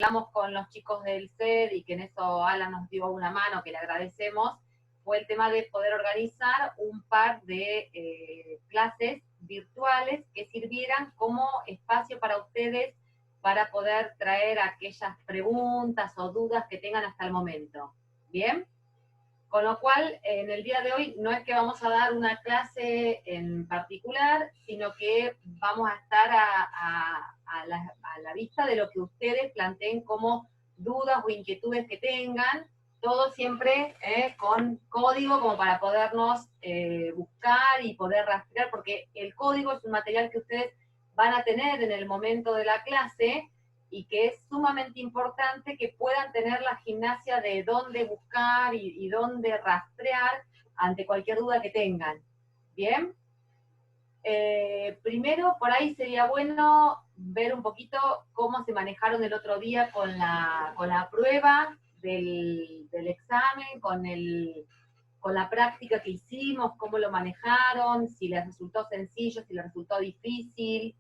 hablamos con los chicos del CED y que en eso Alan nos dio una mano, que le agradecemos, fue el tema de poder organizar un par de clases virtuales que sirvieran como espacio para ustedes para poder traer aquellas preguntas o dudas que tengan hasta el momento. ¿Bien? Con lo cual, en el día de hoy no es que vamos a dar una clase en particular, sino que vamos a estar a la vista de lo que ustedes planteen como dudas o inquietudes que tengan, todo siempre con código como para podernos buscar y poder rastrear, porque el código es un material que ustedes van a tener en el momento de la clase, y que es sumamente importante que puedan tener la gimnasia de dónde buscar y dónde rastrear ante cualquier duda que tengan. ¿Bien? Primero, por ahí sería bueno ver un poquito cómo se manejaron el otro día con la prueba del examen, con la práctica que hicimos, cómo lo manejaron, si les resultó sencillo, si les resultó difícil.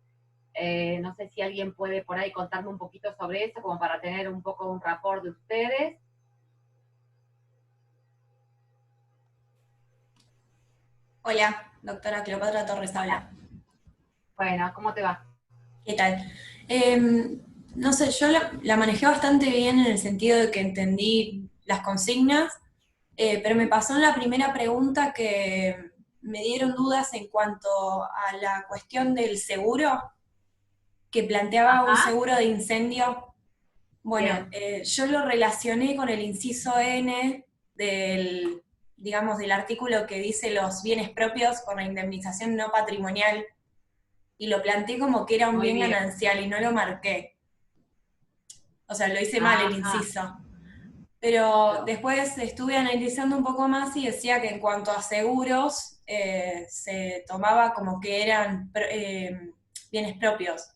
No sé si alguien puede por ahí contarme un poquito sobre eso, como para tener un poco un rapport de ustedes. Hola, doctora Cleopatra Torres habla. Bueno, ¿cómo te va? ¿Qué tal? No sé, yo la manejé bastante bien en el sentido de que entendí las consignas, pero me pasó en la primera pregunta que me dieron dudas en cuanto a la cuestión del seguro, que planteaba un Ajá, seguro de incendio. Bueno, bien, yo lo relacioné con el inciso N del, digamos, del artículo que dice los bienes propios por la indemnización no patrimonial, y lo planteé como que era un muy bien bien. ganancial y no lo marqué. O sea, lo hice mal el Ajá, inciso. Pero claro, después estuve analizando un poco más y decía que en cuanto a seguros, se tomaba como que eran bienes propios.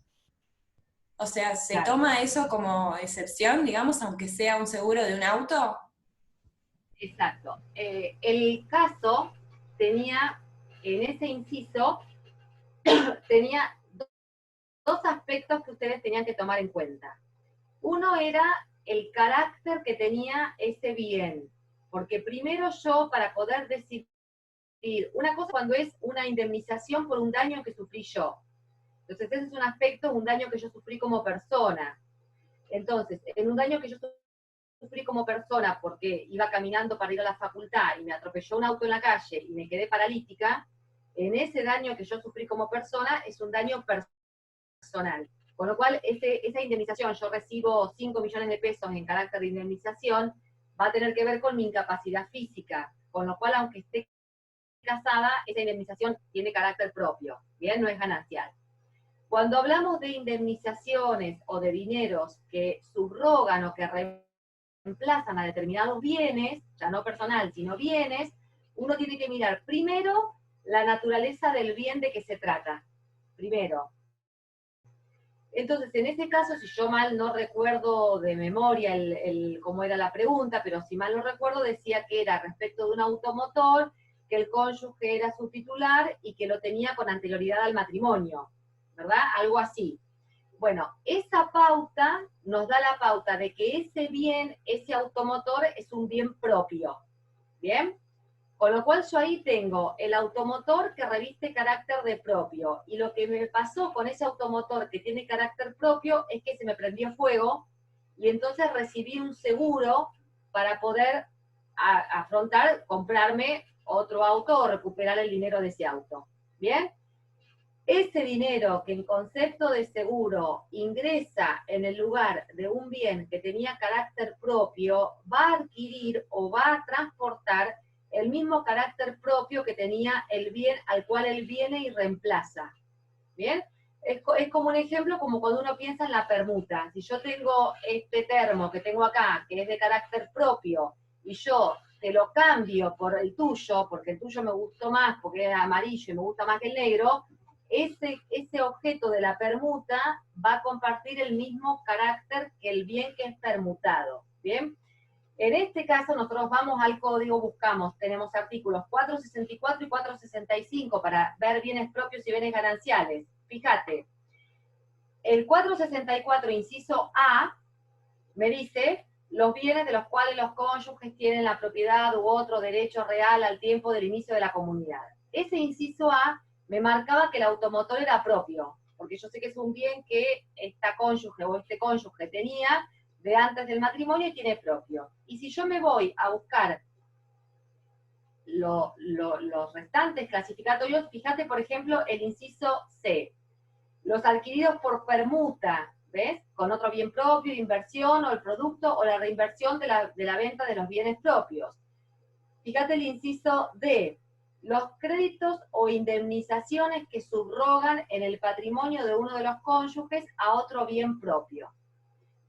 O sea, ¿se claro, toma eso como excepción, digamos, aunque sea un seguro de un auto? exacto. El caso tenía, en ese inciso, tenía dos aspectos que ustedes tenían que tomar en cuenta. Uno era el carácter que tenía ese bien, porque primero yo, para poder decidir, una cosa cuando es una indemnización por un daño que sufrí yo. Entonces, ese es un aspecto, un daño que yo sufrí como persona. Entonces, en un daño que yo sufrí como persona porque iba caminando para ir a la facultad y me atropelló un auto en la calle y me quedé paralítica, en ese daño que yo sufrí como persona es un daño personal. Con lo cual, esa indemnización, yo recibo 5 millones de pesos en carácter de indemnización, va a tener que ver con mi incapacidad física. Con lo cual, aunque esté casada, esa indemnización tiene carácter propio, ¿bien? No es ganancial. Cuando hablamos de indemnizaciones o de dineros que subrogan o que reemplazan a determinados bienes, ya no personal, sino bienes, uno tiene que mirar primero la naturaleza del bien de que se trata. Primero. Entonces, en ese caso, si yo mal no recuerdo de memoria cómo era la pregunta, pero si mal no recuerdo, decía que era respecto de un automotor, que el cónyuge era su titular y que lo tenía con anterioridad al matrimonio, ¿verdad? Algo así. Bueno, esa pauta nos da la pauta de que ese bien, ese automotor, es un bien propio. ¿Bien? Con lo cual yo ahí tengo el automotor que reviste carácter de propio. Y lo que me pasó con ese automotor que tiene carácter propio es que se me prendió fuego y entonces recibí un seguro para poder afrontar, comprarme otro auto o recuperar el dinero de ese auto. ¿Bien? Ese dinero que en concepto de seguro ingresa en el lugar de un bien que tenía carácter propio, va a adquirir o va a transportar el mismo carácter propio que tenía el bien al cual él viene y reemplaza. ¿Bien? Es como un ejemplo, como cuando uno piensa en la permuta. Si yo tengo este termo que tengo acá, que es de carácter propio, y yo te lo cambio por el tuyo, porque el tuyo me gustó más, porque es amarillo y me gusta más que el negro, ese objeto de la permuta va a compartir el mismo carácter que el bien que es permutado. ¿Bien? En este caso, nosotros vamos al código, buscamos, tenemos artículos 464 y 465 para ver bienes propios y bienes gananciales. Fíjate, el 464, inciso A, me dice los bienes de los cuales los cónyuges tienen la propiedad u otro derecho real al tiempo del inicio de la comunidad. Ese inciso A me marcaba que el automotor era propio, porque yo sé que es un bien que esta cónyuge o este cónyuge tenía de antes del matrimonio y tiene propio. Y si yo me voy a buscar los restantes clasificatorios, fíjate, por ejemplo, el inciso C, los adquiridos por permuta, ¿ves? Con otro bien propio, inversión, o el producto, o la reinversión de la venta de los bienes propios. Fíjate el inciso D, los créditos o indemnizaciones que subrogan en el patrimonio de uno de los cónyuges a otro bien propio.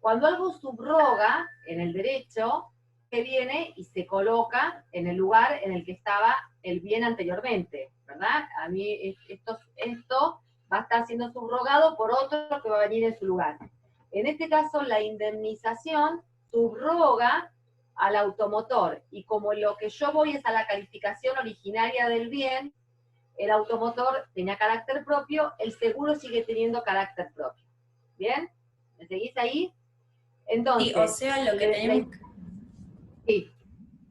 Cuando algo subroga en el derecho, que viene y se coloca en el lugar en el que estaba el bien anteriormente, ¿verdad? A mí esto va a estar siendo subrogado por otro que va a venir en su lugar. En este caso, la indemnización subroga al automotor, y como lo que yo voy es a la calificación originaria del bien, el automotor tenía carácter propio, el seguro sigue teniendo carácter propio. ¿Bien? ¿Me seguís ahí? Sí, o Entonces, sea, lo que tenemos, sí,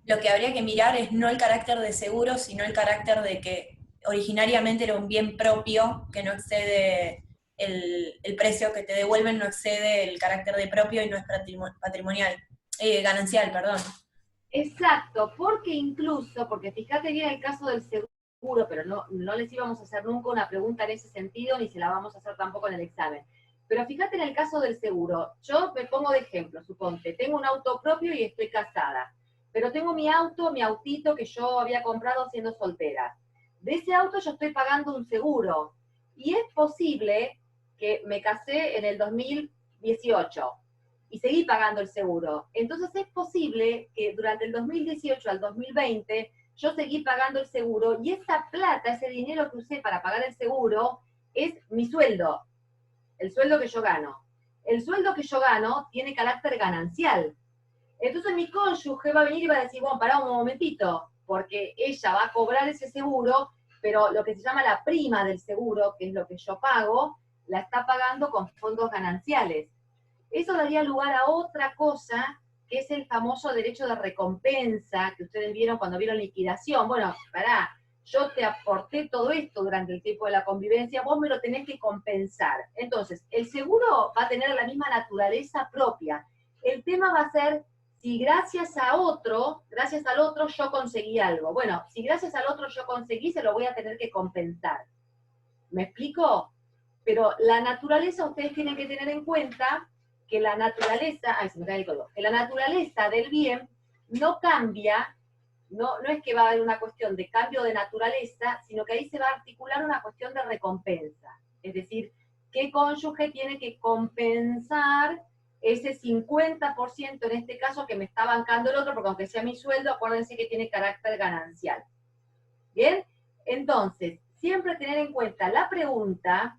lo que habría que mirar es no el carácter de seguro, sino el carácter de que originariamente era un bien propio que no excede el precio que te devuelven, no excede el carácter de propio y no es patrimonial, ganancial, perdón. exacto, porque incluso, porque fíjate bien el caso del seguro, pero no les íbamos a hacer nunca una pregunta en ese sentido, ni se la vamos a hacer tampoco en el examen. Pero fíjate en el caso del seguro, yo me pongo de ejemplo, suponte, tengo un auto propio y estoy casada, pero tengo mi autito que yo había comprado siendo soltera. De ese auto yo estoy pagando un seguro, y es posible que me casé en el 2018, y seguí pagando el seguro. Entonces es posible que durante el 2018 al 2020 yo seguí pagando el seguro, y esa plata, ese dinero que usé para pagar el seguro, es mi sueldo, el sueldo que yo gano. El sueldo que yo gano tiene carácter ganancial. Entonces mi cónyuge va a venir y va a decir, bueno, pará un momentito, porque ella va a cobrar ese seguro, pero lo que se llama la prima del seguro, que es lo que yo pago, la está pagando con fondos gananciales. Eso daría lugar a otra cosa, que es el famoso derecho de recompensa que ustedes vieron cuando vieron liquidación. Bueno, pará, yo te aporté todo esto durante el tiempo de la convivencia, vos me lo tenés que compensar. Entonces, el seguro va a tener la misma naturaleza propia. El tema va a ser si gracias al otro yo conseguí algo. Bueno, si gracias al otro yo conseguí, se lo voy a tener que compensar. ¿Me explico? Pero la naturaleza, ustedes tienen que tener en cuenta que la naturaleza, ay, se me cae el codo, que la naturaleza del bien no cambia, no es que va a haber una cuestión de cambio de naturaleza, sino que ahí se va a articular una cuestión de recompensa. Es decir, ¿qué cónyuge tiene que compensar ese 50% en este caso que me está bancando el otro? Porque aunque sea mi sueldo, acuérdense que tiene carácter ganancial. ¿Bien? Entonces, siempre tener en cuenta la pregunta,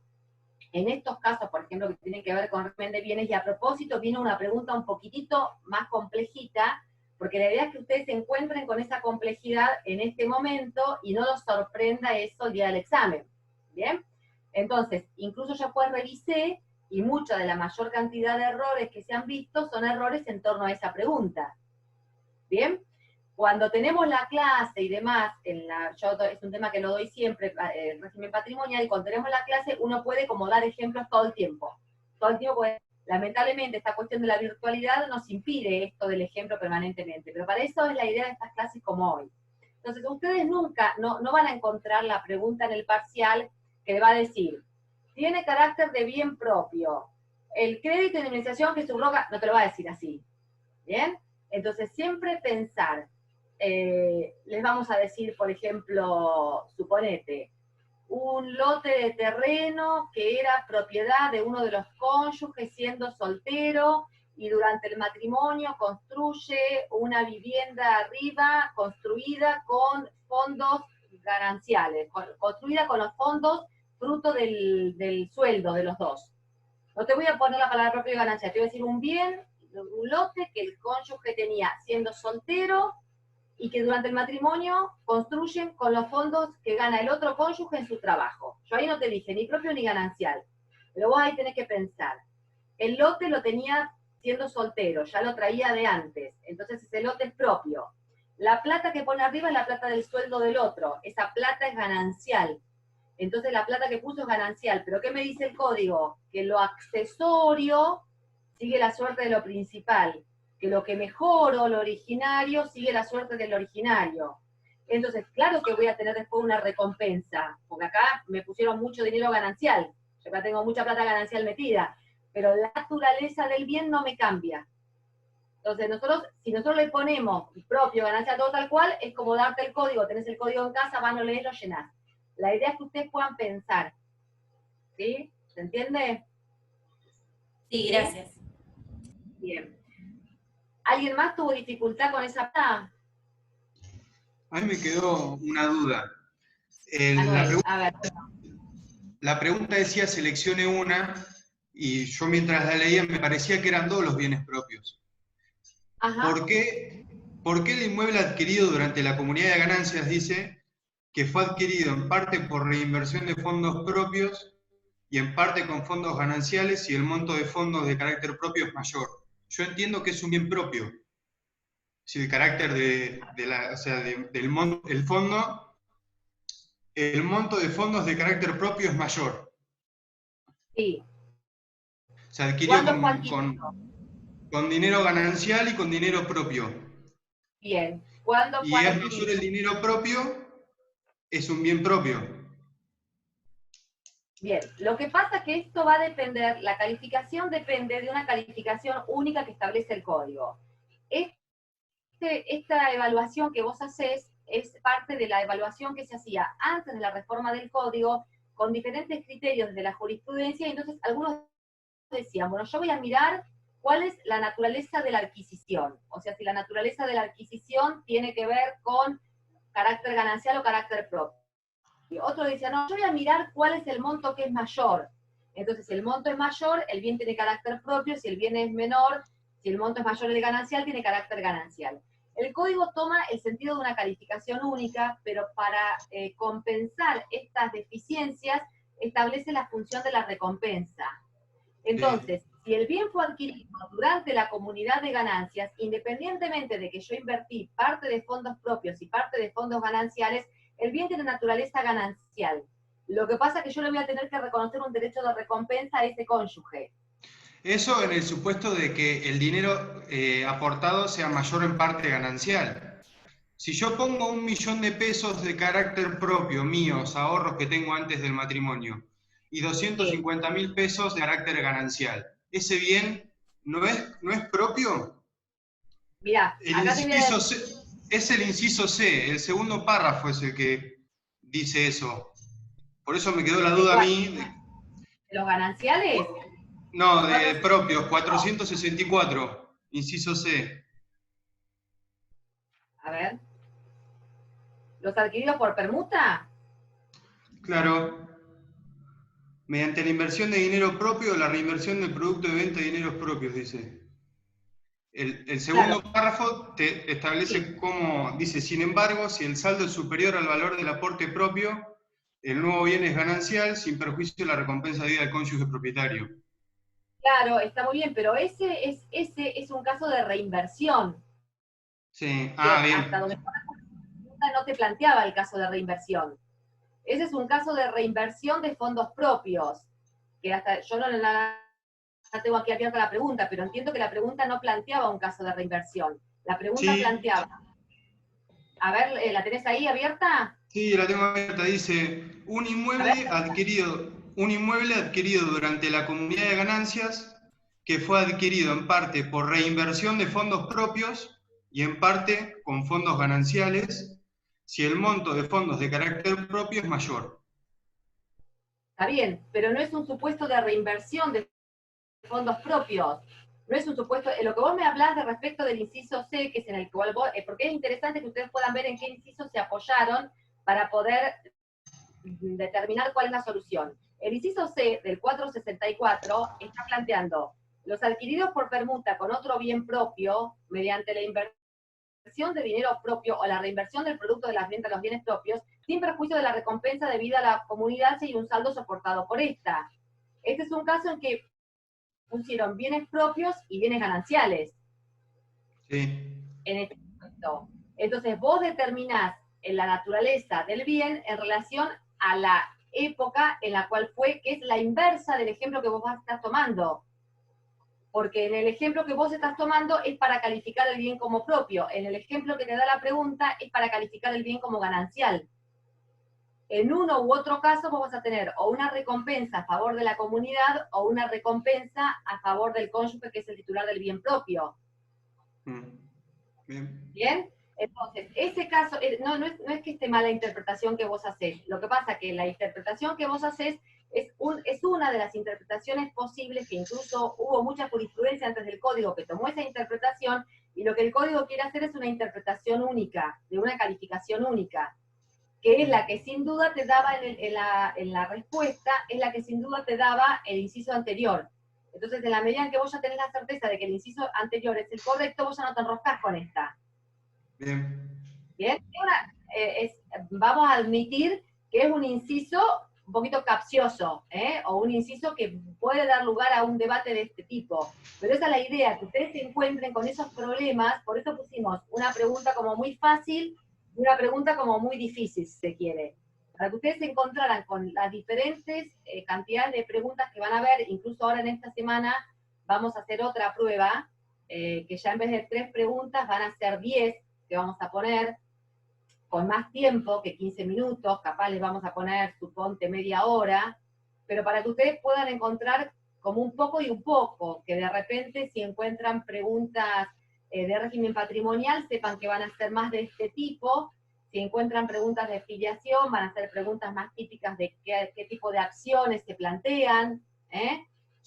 en estos casos, por ejemplo, que tienen que ver con régimen de bienes, y a propósito viene una pregunta un poquitito más complejita, porque la idea es que ustedes se encuentren con esa complejidad en este momento y no los sorprenda eso el día del examen. ¿Bien? Entonces, incluso ya pues revisé, y mucha de la mayor cantidad de errores que se han visto son errores en torno a esa pregunta. ¿Bien? Cuando tenemos la clase y demás, yo es un tema que lo doy siempre, el régimen patrimonial, y cuando tenemos la clase uno puede como dar ejemplos todo el tiempo. Todo el tiempo puede, lamentablemente esta cuestión de la virtualidad nos impide esto del ejemplo permanentemente, pero para eso es la idea de estas clases como hoy. Entonces ustedes nunca, no van a encontrar la pregunta en el parcial que le va a decir, tiene carácter de bien propio, el crédito de indemnización que subroga, no te lo va a decir así. ¿Bien? Entonces siempre pensar, les vamos a decir, por ejemplo, suponete, un lote de terreno que era propiedad de uno de los cónyuges siendo soltero, y durante el matrimonio construye una vivienda arriba construida con fondos gananciales, construida con los fondos fruto del sueldo de los dos. No te voy a poner la palabra propia y ganancia, te voy a decir un bien, un lote que el cónyuge tenía siendo soltero y que durante el matrimonio construyen con los fondos que gana el otro cónyuge en su trabajo. Yo ahí no te dije ni propio ni ganancial, pero vos ahí tenés que pensar. El lote lo tenía siendo soltero, ya lo traía de antes, entonces ese lote es propio. La plata que pone arriba es la plata del sueldo del otro, esa plata es ganancial. Entonces la plata que puso es ganancial. ¿Pero qué me dice el código? Que lo accesorio sigue la suerte de lo principal, que lo que mejoro, lo originario, sigue la suerte del originario. Entonces, claro que voy a tener después una recompensa, porque acá me pusieron mucho dinero ganancial, yo acá tengo mucha plata ganancial metida, pero la naturaleza del bien no me cambia. Entonces, si nosotros le ponemos propio, ganancia, todo tal cual, es como darte el código, tenés el código en casa, vas, lo lees, lo llenás. La idea es que ustedes puedan pensar, ¿sí? ¿Se entiende? Sí, gracias. Bien. ¿Alguien más tuvo dificultad con esa plata? A mí me quedó una duda. A ver. La pregunta decía seleccione una, y yo mientras la leía me parecía que eran dos los bienes propios. Ajá. ¿Por qué el inmueble adquirido durante la comunidad de ganancias dice que fue adquirido en parte por reinversión de fondos propios y en parte con fondos gananciales y el monto de fondos de carácter propio es mayor? Yo entiendo que es un bien propio. Si el carácter el fondo, el monto de fondos de carácter propio es mayor. Sí. Se adquirió ¿Cuándo fue adquirido? con dinero ganancial y con dinero propio. Bien. ¿Cuándo Y fue es mayor adquirido? el dinero propio, es un bien propio. Bien, lo que pasa es que esto va a depender, la calificación depende de una calificación única que establece el código. Esta evaluación que vos hacés es parte de la evaluación que se hacía antes de la reforma del código, con diferentes criterios de la jurisprudencia, y entonces algunos decían, bueno, yo voy a mirar cuál es la naturaleza de la adquisición, o sea, si la naturaleza de la adquisición tiene que ver con carácter ganancial o carácter propio. Otro decía, no, yo voy a mirar cuál es el monto que es mayor. Entonces, si el monto es mayor, el bien tiene carácter propio, si el bien es menor, si el monto es mayor el ganancial, tiene carácter ganancial. El código toma el sentido de una calificación única, pero para compensar estas deficiencias, establece la función de la recompensa. Entonces, si el bien fue adquirido durante la comunidad de ganancias, independientemente de que yo invertí parte de fondos propios y parte de fondos gananciales, el bien tiene naturaleza ganancial. Lo que pasa es que yo le voy a tener que reconocer un derecho de recompensa a ese cónyuge. Eso en el supuesto de que el dinero aportado sea mayor en parte ganancial. Si yo pongo 1.000.000 de pesos de carácter propio, míos, ahorros que tengo antes del matrimonio, y 250.000 pesos de carácter ganancial, ¿ese bien no es propio? Mirá, El acá te voy a inciso decir, C, es el inciso C, el segundo párrafo es el que dice eso. Por eso me quedó la ¿de duda a cuál? mí. ¿De los gananciales? No, ¿El de propios, 465? 464, inciso C. A ver. ¿Los adquiridos por permuta? Claro, mediante la inversión de dinero propio o la reinversión del producto de venta de dineros propios, dice. El Claro, segundo párrafo te establece sí. cómo, dice, sin embargo, si el saldo es superior al valor del aporte propio, el nuevo bien es ganancial, sin perjuicio de la recompensa debida al cónyuge propietario. Claro, está muy bien, pero ese es un caso de reinversión, Sí, que hasta bien. donde no te planteaba el caso de reinversión. Ese es un caso de reinversión de fondos propios, que hasta yo no la tengo aquí abierta la pregunta, pero entiendo que la pregunta no planteaba un caso de reinversión. La pregunta Sí, planteaba, a ver, ¿la tenés ahí abierta? sí, la tengo abierta. Dice, A ver, un inmueble adquirido durante la comunidad de ganancias que fue adquirido en parte por reinversión de fondos propios y en parte con fondos gananciales, si el monto de fondos de carácter propio es mayor. está bien, pero no es un supuesto de reinversión de fondos propios. No es un supuesto, lo que vos me hablás de respecto del inciso C, que es en el que vos, porque es interesante que ustedes puedan ver en qué inciso se apoyaron para poder determinar cuál es la solución. El inciso C del 464 está planteando los adquiridos por permuta con otro bien propio mediante la inversión de dinero propio o la reinversión del producto de las ventas de los bienes propios, sin perjuicio de la recompensa debida a la comunidad si hay un saldo soportado por esta. Este es un caso en que pusieron bienes propios y bienes gananciales. Sí. En este momento. Entonces vos determinás en la naturaleza del bien en relación a la época en la cual fue, que es la inversa del ejemplo que vos estás tomando. Porque en el ejemplo que vos estás tomando es para calificar el bien como propio. En el ejemplo que te da la pregunta es para calificar el bien como ganancial. En uno u otro caso vos vas a tener o una recompensa a favor de la comunidad o una recompensa a favor del cónyuge que es el titular del bien propio. Bien. ¿Bien? Entonces, ese caso, no es que esté mala interpretación que vos hacés. Lo que pasa es que la interpretación que vos hacés es una de las interpretaciones posibles, que incluso hubo mucha jurisprudencia antes del código que tomó esa interpretación, y lo que el código quiere hacer es una interpretación única, de una calificación única, que es la que sin duda te daba en la respuesta, es la que sin duda te daba el inciso anterior. Entonces, en la medida en que vos ya tenés la certeza de que el inciso anterior es el correcto, vos ya no te enroscás con esta. Bien. Bien, vamos a admitir que es un inciso un poquito capcioso, o un inciso que puede dar lugar a un debate de este tipo. Pero esa es la idea, que ustedes se encuentren con esos problemas, por eso pusimos una pregunta como muy fácil y una pregunta como muy difícil, si se quiere. Para que ustedes se encontraran con las diferentes cantidades de preguntas que van a ver, incluso ahora en esta semana vamos a hacer otra prueba, que ya en vez de 3 preguntas van a ser 10, que vamos a poner con más tiempo que 15 minutos, capaz les vamos a poner, suponte, media hora, pero para que ustedes puedan encontrar como un poco y un poco, que de repente si encuentran preguntas de régimen patrimonial, sepan que van a ser más de este tipo. Si encuentran preguntas de filiación, van a ser preguntas más típicas de qué tipo de acciones se plantean.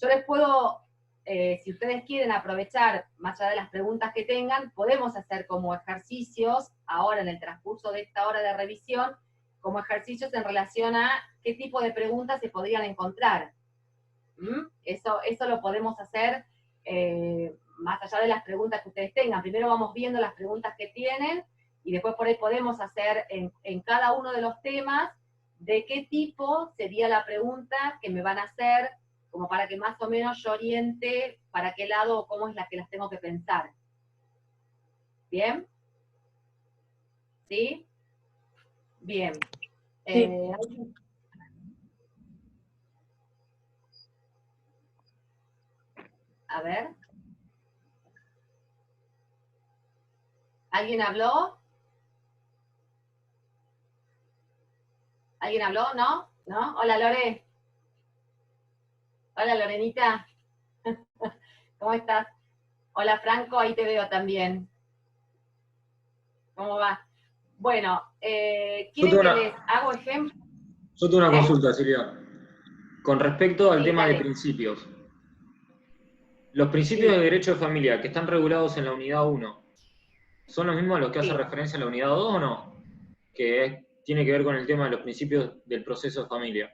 Yo les puedo, si ustedes quieren aprovechar, más allá de las preguntas que tengan, podemos hacer como ejercicios, ahora en el transcurso de esta hora de revisión, como ejercicios en relación a qué tipo de preguntas se podrían encontrar. Eso lo podemos hacer más allá de las preguntas que ustedes tengan. Primero vamos viendo las preguntas que tienen, y después por ahí podemos hacer en cada uno de los temas de qué tipo sería la pregunta que me van a hacer, como para que más o menos yo oriente para qué lado o cómo es la que las tengo que pensar. ¿Bien? ¿Sí? Bien. Sí. A ver. ¿Alguien habló? ¿Alguien habló? ¿No? ¿No? Hola, Lore. Hola, Lorenita. ¿Cómo estás? Hola, Franco, ahí te veo también. ¿Cómo va? Bueno, ¿quieren que les hago ejemplo? Yo tengo una consulta, Silvia. Con respecto al Sí, tema de dale. principios. Los principios Sí, de derecho de familia que están regulados en la unidad 1, ¿son los mismos a los que hace sí. referencia en la unidad 2 o no? Que tiene que ver con el tema de los principios del proceso de familia.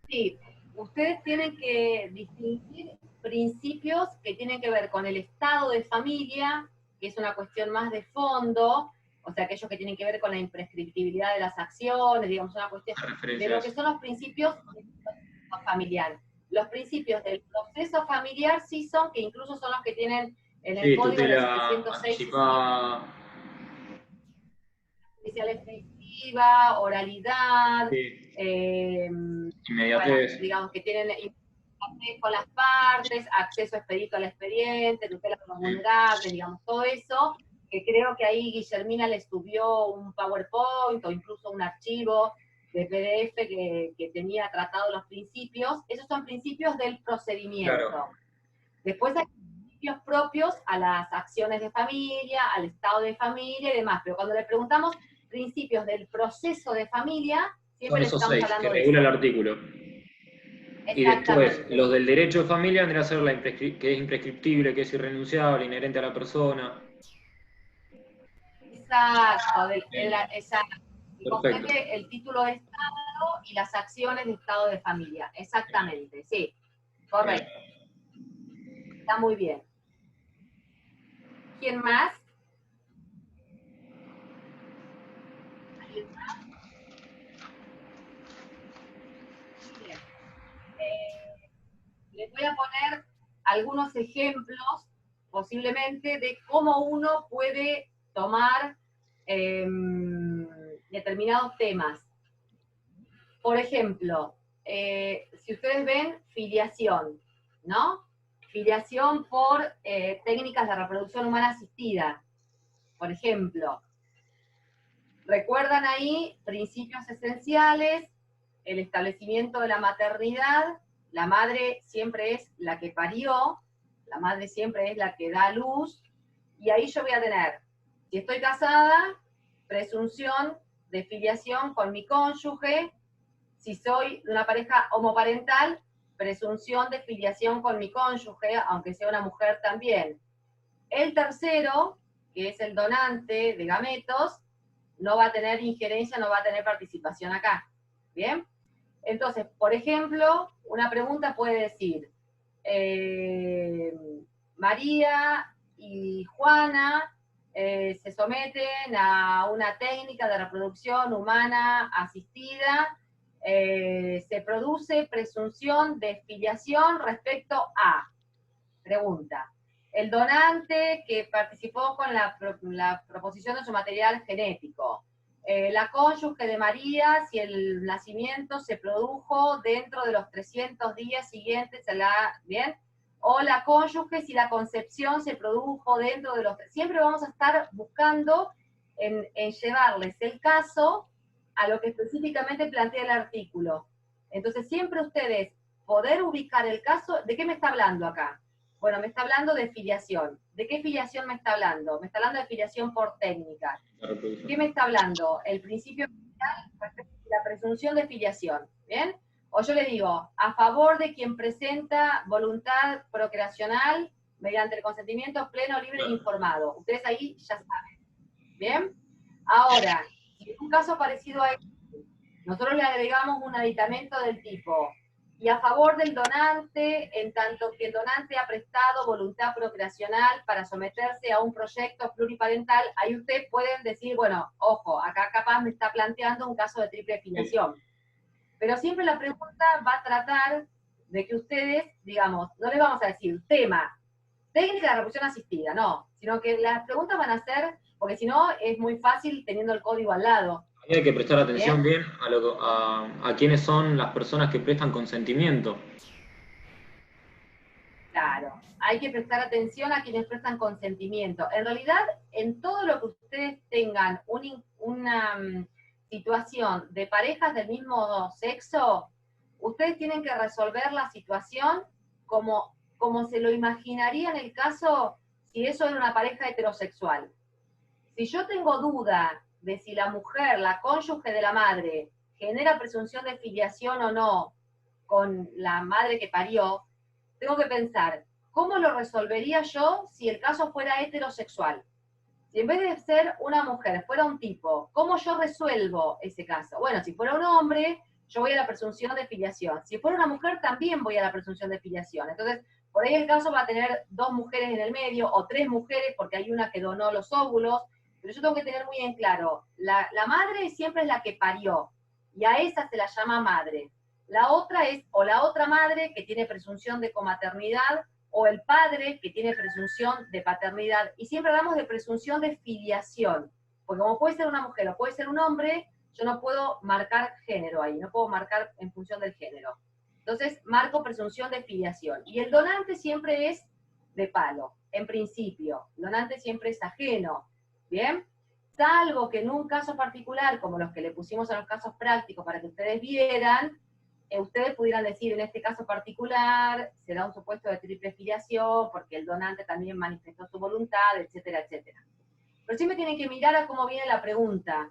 Sí, ustedes tienen que distinguir principios que tienen que ver con el estado de familia, que es una cuestión más de fondo, o sea, aquellos que tienen que ver con la imprescriptibilidad de las acciones, digamos, una cuestión de lo que son los principios del proceso familiar. Los principios del proceso familiar sí son, que incluso son los que tienen en el Sí, código en el tutela 706 anticipada. judicial efectiva, oralidad, Sí, bueno, inmediatez. digamos que tienen acceso con las partes, acceso expedito al expediente, tutela de los vulnerables, digamos, todo eso, que creo que ahí Guillermina les subió un PowerPoint o incluso un archivo de PDF que tenía tratado los principios. Esos son principios del procedimiento. Claro. Después hay principios propios a las acciones de familia, al estado de familia y demás, pero cuando le preguntamos principios del proceso de familia, siempre Son les esos estamos 6 que hablando de regula el eso. artículo. Y después, Exactamente. los del derecho de familia vendría a ser que es imprescriptible, que es irrenunciable, inherente a la persona. Exacto, Bien, que perfecto. comprende el título de Estado y las acciones de estado de familia. Exactamente, sí, Bien. correcto. Está muy bien. ¿Quién más? ¿Alguien más? Bien. Les voy voy a poner algunos ejemplos, posiblemente, de cómo uno puede tomar determinados temas. Por ejemplo, si ustedes ven filiación, ¿no? Filiación por técnicas de reproducción humana asistida, por ejemplo. ¿Recuerdan ahí principios esenciales? El establecimiento de la maternidad. La madre siempre es la que parió, la madre siempre es la que da a luz, y ahí yo voy a tener, si estoy casada, presunción de filiación con mi cónyuge. Si soy de una pareja homoparental, presunción de filiación con mi cónyuge, aunque sea una mujer también. El tercero, que es el donante de gametos, no va a tener injerencia, no va a tener participación acá. ¿Bien? Entonces, por ejemplo, una pregunta puede decir, María y Juana se someten a una técnica de reproducción humana asistida, se produce presunción de filiación respecto a, pregunta, el donante que participó con la proposición de su material genético, la cónyuge de María, si el nacimiento se produjo dentro de los 300 días siguientes a la, ¿bien? O la cónyuge, si la concepción se produjo dentro de los... Siempre vamos a estar buscando en llevarles el caso a lo que específicamente plantea el artículo. Entonces, siempre ustedes poder ubicar el caso, ¿de qué me está hablando acá? Bueno, me está hablando de filiación. ¿De qué filiación me está hablando? Me está hablando de filiación por técnica. ¿Qué me está hablando? El principio final respecto a la presunción de filiación. ¿Bien? O yo le digo, a favor de quien presenta voluntad procreacional mediante el consentimiento pleno, libre e informado. Ustedes ahí ya saben. ¿Bien? Ahora, si en un caso parecido a este, nosotros le agregamos un aditamento del tipo, y a favor del donante, en tanto que el donante ha prestado voluntad procreacional para someterse a un proyecto pluriparental, ahí ustedes pueden decir, bueno, ojo, acá capaz me está planteando un caso de triple filiación. Pero siempre la pregunta va a tratar de que ustedes, digamos, no les vamos a decir tema, técnica de reproducción asistida, no, sino que las preguntas van a ser, porque si no es muy fácil teniendo el código al lado. Ahí hay que prestar atención bien a quiénes son las personas que prestan consentimiento. Claro, hay que prestar atención a quienes prestan consentimiento. En realidad, en todo lo que ustedes tengan una situación de parejas del mismo sexo, ustedes tienen que resolver la situación como se lo imaginaría en el caso si eso era una pareja heterosexual. Si yo tengo duda de si la mujer, la cónyuge de la madre, genera presunción de filiación o no con la madre que parió, tengo que pensar, ¿cómo lo resolvería yo si el caso fuera heterosexual? Si en vez de ser una mujer fuera un tipo, ¿cómo yo resuelvo ese caso? Bueno, si fuera un hombre, yo voy a la presunción de filiación. Si fuera una mujer, también voy a la presunción de filiación. Entonces, por ahí el caso va a tener 2 mujeres en el medio, o 3 mujeres, porque hay una que donó los óvulos, pero yo tengo que tener muy en claro, la madre siempre es la que parió, y a esa se la llama madre. La otra es, o la otra madre que tiene presunción de comaternidad, o el padre que tiene presunción de paternidad. Y siempre hablamos de presunción de filiación, porque como puede ser una mujer o puede ser un hombre, yo no puedo marcar género ahí, no puedo marcar en función del género. Entonces, marco presunción de filiación. Y el donante siempre es de palo, en principio. El donante siempre es ajeno, ¿bien? Salvo que en un caso particular, como los que le pusimos a los casos prácticos para que ustedes vieran, ustedes pudieran decir, en este caso particular, se da un supuesto de triple filiación, porque el donante también manifestó su voluntad, etcétera, etcétera. Pero siempre tienen que mirar a cómo viene la pregunta,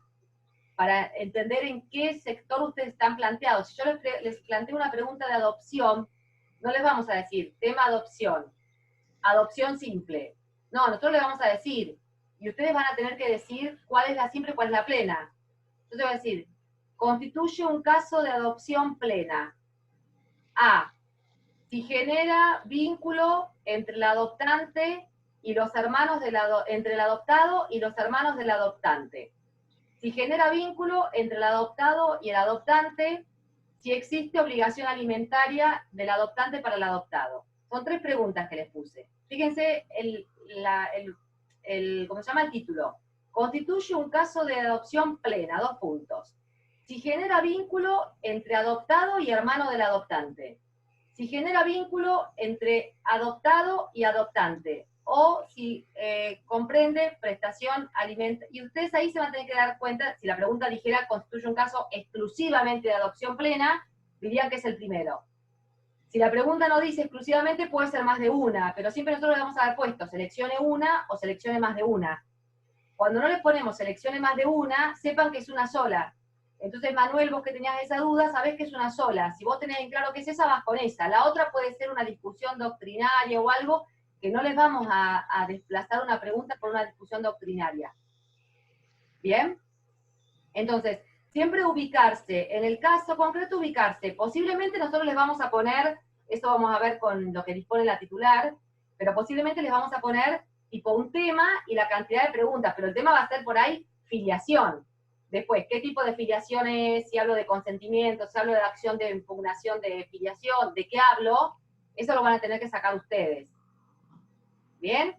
para entender en qué sector ustedes están planteados. Si yo les planteo una pregunta de adopción, no les vamos a decir, tema adopción simple. No, nosotros les vamos a decir, y ustedes van a tener que decir cuál es la simple y cuál es la plena. Yo te voy a decir, constituye un caso de adopción plena. A, si genera vínculo entre el adoptante y los hermanos entre el adoptado y los hermanos del adoptante. Si genera vínculo entre el adoptado y el adoptante, si existe obligación alimentaria del adoptante para el adoptado. Son 3 preguntas que les puse. Fíjense ¿cómo se llama el título? Constituye un caso de adopción plena, 2 puntos. Si genera vínculo entre adoptado y hermano del adoptante. Si genera vínculo entre adoptado y adoptante. O si comprende prestación alimentaria. Y ustedes ahí se van a tener que dar cuenta, si la pregunta dijera constituye un caso exclusivamente de adopción plena, dirían que es el primero. Si la pregunta no dice exclusivamente, puede ser más de una, pero siempre nosotros le vamos a dar puesto, seleccione una o seleccione más de una. Cuando no le ponemos seleccione más de una, sepan que es una sola. Entonces, Manuel, vos que tenías esa duda, sabés que es una sola. Si vos tenés en claro que es esa, vas con esa. La otra puede ser una discusión doctrinaria o algo, que no les vamos a desplazar una pregunta por una discusión doctrinaria. ¿Bien? Entonces, siempre ubicarse, en el caso concreto ubicarse. Posiblemente nosotros les vamos a poner, eso vamos a ver con lo que dispone la titular, pero posiblemente les vamos a poner tipo un tema y la cantidad de preguntas, pero el tema va a ser por ahí filiación. Después, ¿qué tipo de filiación es? Si hablo de consentimiento, si hablo de acción de impugnación de filiación, ¿de qué hablo? Eso lo van a tener que sacar ustedes. ¿Bien?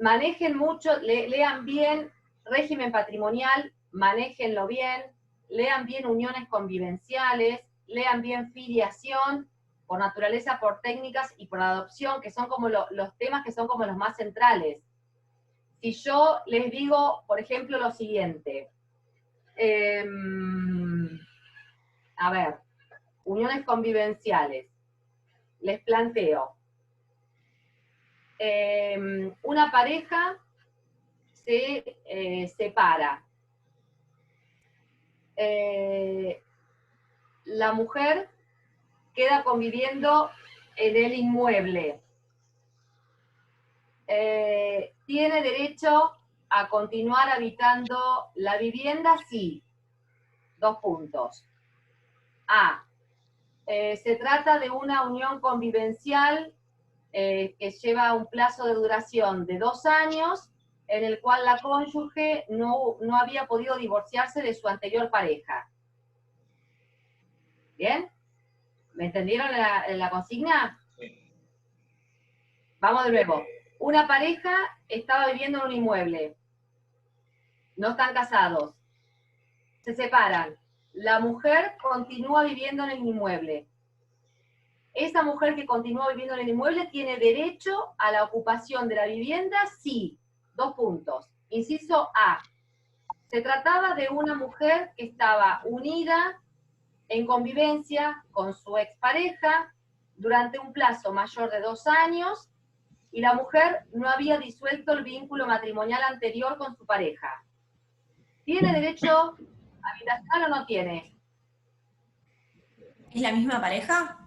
Manejen mucho, lean bien régimen patrimonial, manéjenlo bien, lean bien uniones convivenciales, lean bien filiación, por naturaleza, por técnicas y por adopción, que son como los temas que son como los más centrales. Si yo les digo, por ejemplo, lo siguiente, a ver, uniones convivenciales, les planteo, una pareja se separa. La mujer queda conviviendo en el inmueble. ¿Tiene derecho a continuar habitando la vivienda? Sí. 2 puntos. A. Se trata de una unión convivencial que lleva un plazo de duración de 2 años, en el cual la cónyuge no había podido divorciarse de su anterior pareja. ¿Bien? ¿Me entendieron la consigna? Sí. Vamos de nuevo. Una pareja estaba viviendo en un inmueble. No están casados. Se separan. La mujer continúa viviendo en el inmueble. Esa mujer que continúa viviendo en el inmueble tiene derecho a la ocupación de la vivienda, sí. 2 puntos. Inciso A. Se trataba de una mujer que estaba unida en convivencia con su expareja durante un plazo mayor de 2 años y la mujer no había disuelto el vínculo matrimonial anterior con su pareja. ¿Tiene derecho habitacional o no tiene? ¿Es la misma pareja?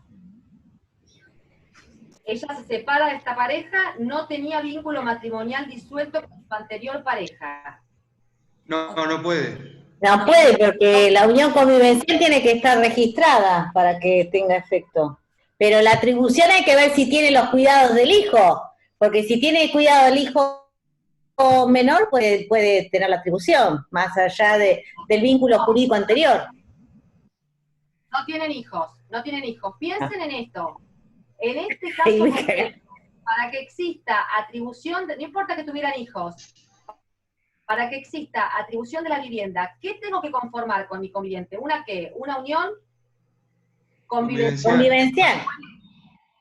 Ella se separa de esta pareja, no tenía vínculo matrimonial disuelto con su anterior pareja. No, no puede. No puede, porque la unión convivencial tiene que estar registrada para que tenga efecto. Pero la atribución hay que ver si tiene los cuidados del hijo, porque si tiene cuidado del hijo menor puede tener la atribución, más allá del vínculo jurídico anterior. No tienen hijos, no tienen hijos. Piensen en esto. En este caso concreto, para que exista atribución, no importa que tuvieran hijos, para que exista atribución de la vivienda, ¿qué tengo que conformar con mi conviviente? ¿Una qué? ¿Una unión convivencial?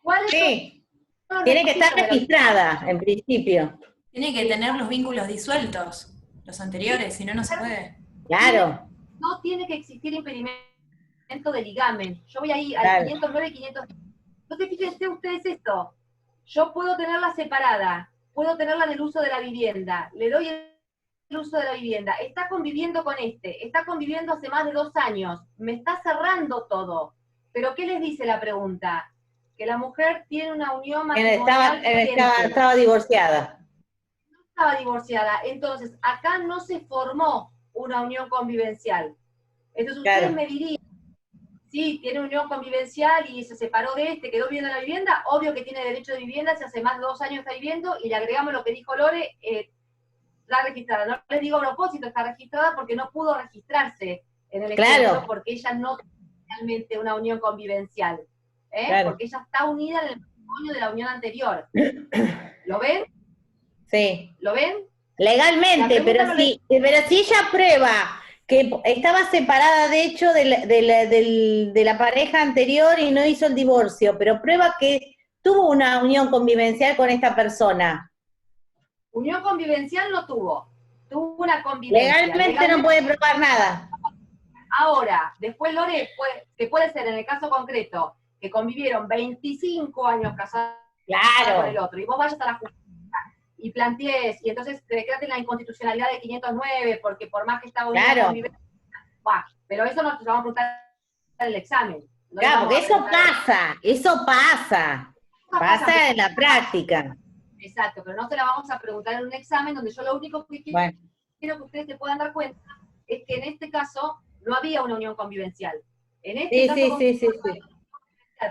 ¿Cuáles sí. son los Tiene que estar requisitos registrada, en principio. Tiene que tener los vínculos disueltos, los anteriores, si no, no se puede. Claro. No tiene que existir impedimento de ligamen. Yo voy ahí al Claro. 509 y 500. Entonces, fíjense ustedes esto. Yo puedo tenerla separada, puedo tenerla en el uso de la vivienda, le doy el uso de la vivienda, está conviviendo con está conviviendo hace más de 2 años, me está cerrando todo. Pero ¿qué les dice la pregunta? Que la mujer tiene una unión matrimonial. Estaba divorciada. No estaba divorciada, entonces acá no se formó una unión convivencial. Entonces ustedes me dirían, sí, tiene unión convivencial y se separó quedó viviendo en la vivienda, obvio que tiene derecho de vivienda, si hace más de 2 años está viviendo, y le agregamos lo que dijo Lore, está registrada. No les digo a propósito, está registrada porque no pudo registrarse en el ejemplo, porque ella no realmente una unión convivencial, Claro. porque ella está unida en el matrimonio de la unión anterior. ¿Lo ven? Sí. ¿Lo ven? Legalmente, La pregunta pero si ella prueba que estaba separada de hecho de la pareja anterior y no hizo el divorcio, pero prueba que tuvo una unión convivencial con esta persona. Unión convivencial no tuvo una convivencia. Legalmente no puede probar nada. Ahora, después Lore, que puede ser en el caso concreto, que convivieron 25 años casados con el otro, y vos vayas a la justicia y plantees, y entonces te declaraste la inconstitucionalidad de 509, porque por más que estaba unida convivencia, pero eso no te lo vamos a preguntar en el examen. No claro, porque eso pasa en la práctica. Exacto, pero no se la vamos a preguntar en un examen donde yo lo único que quiero que ustedes se puedan dar cuenta es que en este caso no había una unión convivencial. En este caso, sí.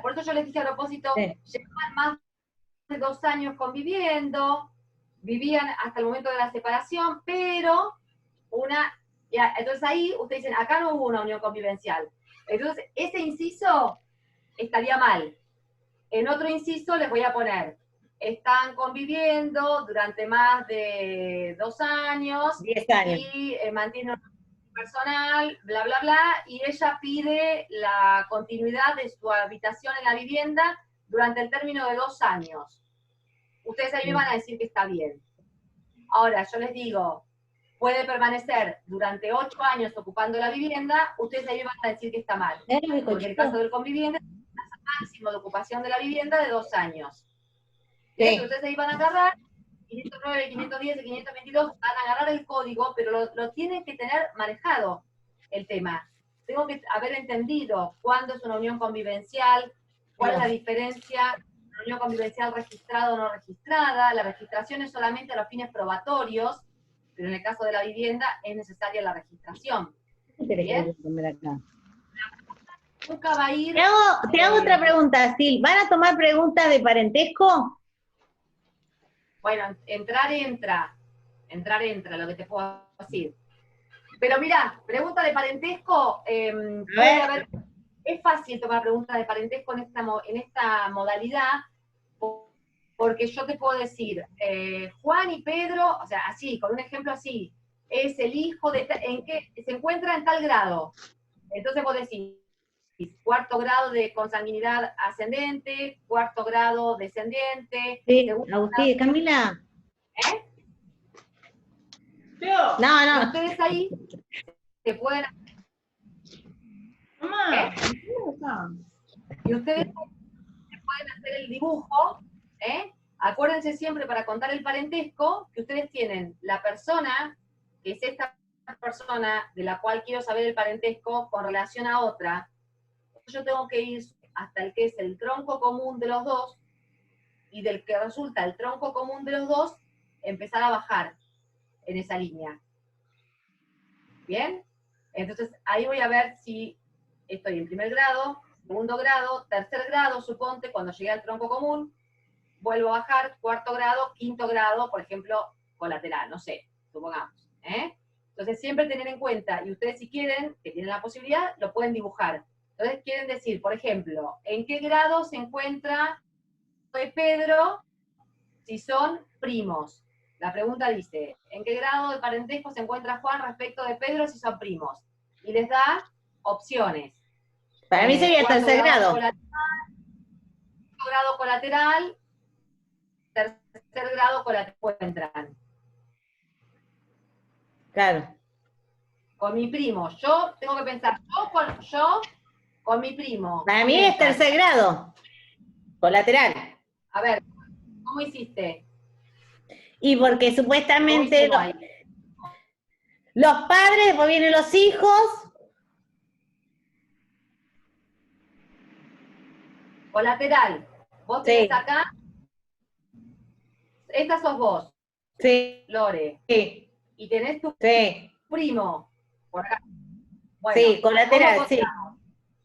Por eso yo les dije a propósito, llevaban más de 2 años conviviendo, vivían hasta el momento de la separación, pero entonces ahí ustedes dicen, acá no hubo una unión convivencial. Entonces, ese inciso estaría mal. En otro inciso les voy a poner, están conviviendo durante más de 2 años, 10 años. Y mantienen una relación personal, bla, bla, bla, y ella pide la continuidad de su habitación en la vivienda durante el término de 2 años. Ustedes ahí me van a decir que está bien. Ahora, yo les digo, puede permanecer durante 8 años ocupando la vivienda, ustedes ahí me van a decir que está mal. Porque el caso del conviviente es un máximo de ocupación de la vivienda de 2 años. Ustedes ahí van a agarrar 509, 510 y 522, van a agarrar el código, pero lo tienen que tener manejado el tema. Tengo que haber entendido cuándo es una unión convivencial, cuál es la diferencia, una unión convivencial registrada o no registrada. La registración es solamente a los fines probatorios, pero en el caso de la vivienda es necesaria la registración. ¿Bien? Nunca va a ir... Te hago otra pregunta, Sil. ¿Van a tomar preguntas de parentesco? Bueno, entrar entra, lo que te puedo decir. Pero mira, pregunta de parentesco, puede haber, es fácil tomar preguntas de parentesco en esta modalidad, porque yo te puedo decir, Juan y Pedro, o sea, así, con un ejemplo así, es el hijo de, en que se encuentra en tal grado. Entonces vos decís, 4º grado de consanguinidad ascendente, 4º grado descendiente. Sí, Agustín, Camila. No. Ustedes ahí se pueden... Y ustedes pueden hacer el dibujo, Acuérdense siempre para contar el parentesco, que ustedes tienen la persona, que es esta persona de la cual quiero saber el parentesco con relación a otra. Yo tengo que ir hasta el que es el tronco común de los dos, y del que resulta el tronco común de los dos, empezar a bajar en esa línea. ¿Bien? Entonces, ahí voy a ver si estoy en 1º grado, 2º grado, 3er grado, suponte, cuando llegué al tronco común, vuelvo a bajar, 4º grado, 5º grado, por ejemplo, colateral, no sé, supongamos. Entonces, siempre tener en cuenta, y ustedes si quieren, que tienen la posibilidad, lo pueden dibujar. Entonces quieren decir, por ejemplo, ¿en qué grado se encuentra Pedro si son primos? La pregunta dice, ¿en qué grado de parentesco se encuentra Juan respecto de Pedro si son primos? Y les da opciones. Para mí sería 3er grado. 4º grado colateral, 3er grado colateral encuentran. Claro. Con mi primo, yo tengo que pensar, yo con mi primo. Para mí es 3er grado, colateral. A ver, ¿cómo hiciste? Y porque supuestamente los padres, después vienen los hijos. Colateral. Vos tenés acá, esta sos vos. Sí. Lore. Sí. Y tenés tu primo. Por acá. Bueno, sí, colateral, sí.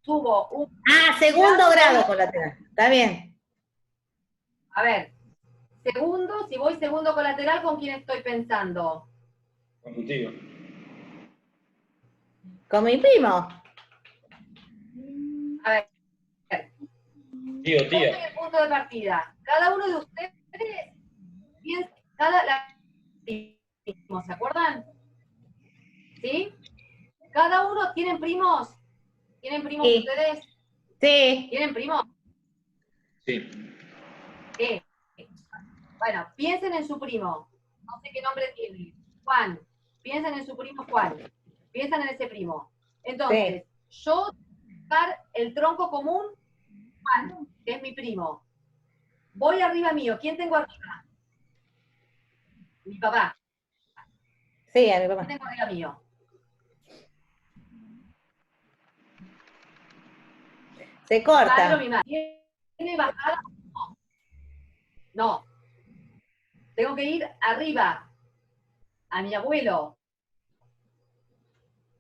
Tuvo un... 2º grado colateral. Está bien. A ver, segundo, si voy 2º colateral, ¿con quién estoy pensando? Con tu tío. Con mi primo. Tío, pongan tía. el punto de partida. Cada uno de ustedes piensa, ¿se acuerdan? ¿Sí? Cada uno, ¿tienen primos? ¿Tienen primos Sí. ustedes? Sí. ¿Tienen primos? Sí. Bueno, piensen en su primo. No sé qué nombre tiene. Juan. Piensen en su primo Juan. Piensan en ese primo. Entonces, yo buscar el tronco común, Juan, que es mi primo. Voy arriba mío. ¿Quién tengo arriba? Mi papá. Sí, a mi ¿Quién papá. tengo arriba mío? Se Mi padre o corta. mi madre. ¿Tiene bajada? No. Tengo que ir arriba. A mi abuelo.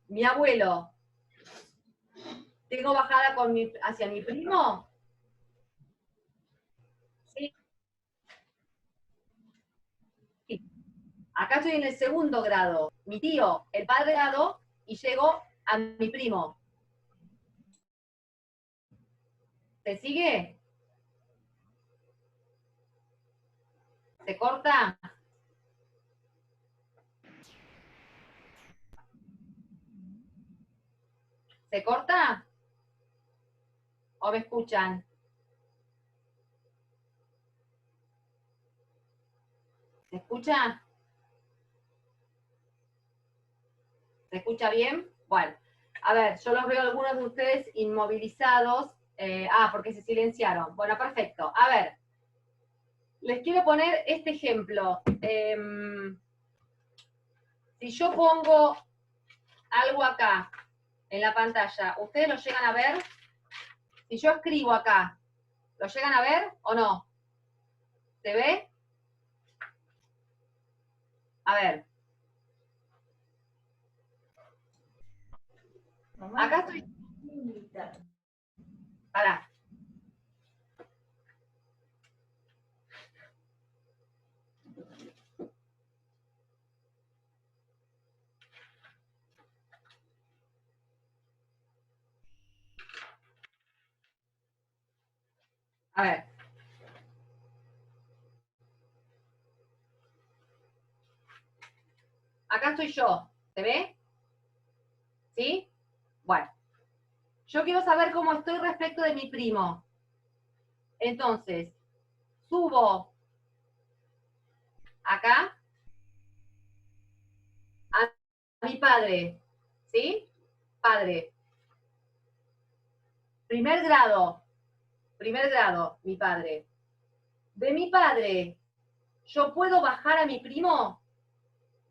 Mi abuelo. ¿Tengo bajada hacia mi primo? Sí. Acá estoy en el segundo grado. Mi tío, el padre grado, y llego a mi primo. ¿Se sigue? ¿Se corta? ¿Se corta? ¿O me escuchan? ¿Se escucha? ¿Se escucha bien? Bueno, a ver, yo los veo algunos de ustedes inmovilizados. Porque se silenciaron. Bueno, perfecto. A ver, les quiero poner este ejemplo. Si yo pongo algo acá en la pantalla, ¿ustedes lo llegan a ver? Si yo escribo acá, ¿lo llegan a ver o no? ¿Se ve? A ver. Acá estoy. Pará. A ver. Acá estoy yo. ¿Se ve? ¿Sí? Bueno. Yo quiero saber cómo estoy respecto de mi primo. Entonces, subo acá a mi padre. ¿Sí? Padre. Primer grado, mi padre. De mi padre, ¿yo puedo bajar a mi primo?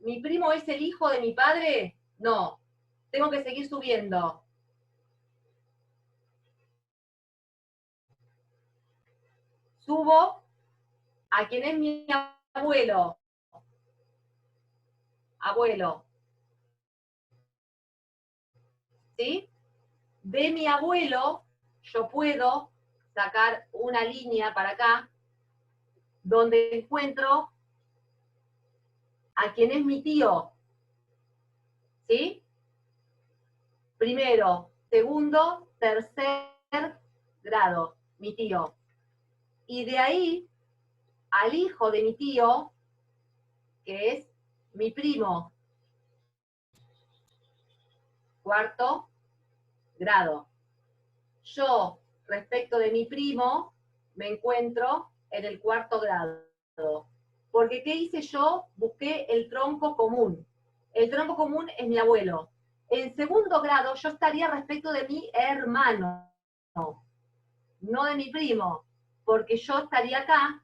¿Mi primo es el hijo de mi padre? No. Tengo que seguir subiendo. Subo a quien es mi abuelo. Abuelo. ¿Sí? De mi abuelo, yo puedo sacar una línea para acá, donde encuentro a quien es mi tío. ¿Sí? Primero, segundo, tercer grado, mi tío. Y de ahí al hijo de mi tío, que es mi primo, cuarto grado. Yo, respecto de mi primo, me encuentro en el cuarto grado. Porque, ¿qué hice yo? Busqué el tronco común. El tronco común es mi abuelo. En segundo grado, yo estaría respecto de mi hermano, no de mi primo, porque yo estaría acá,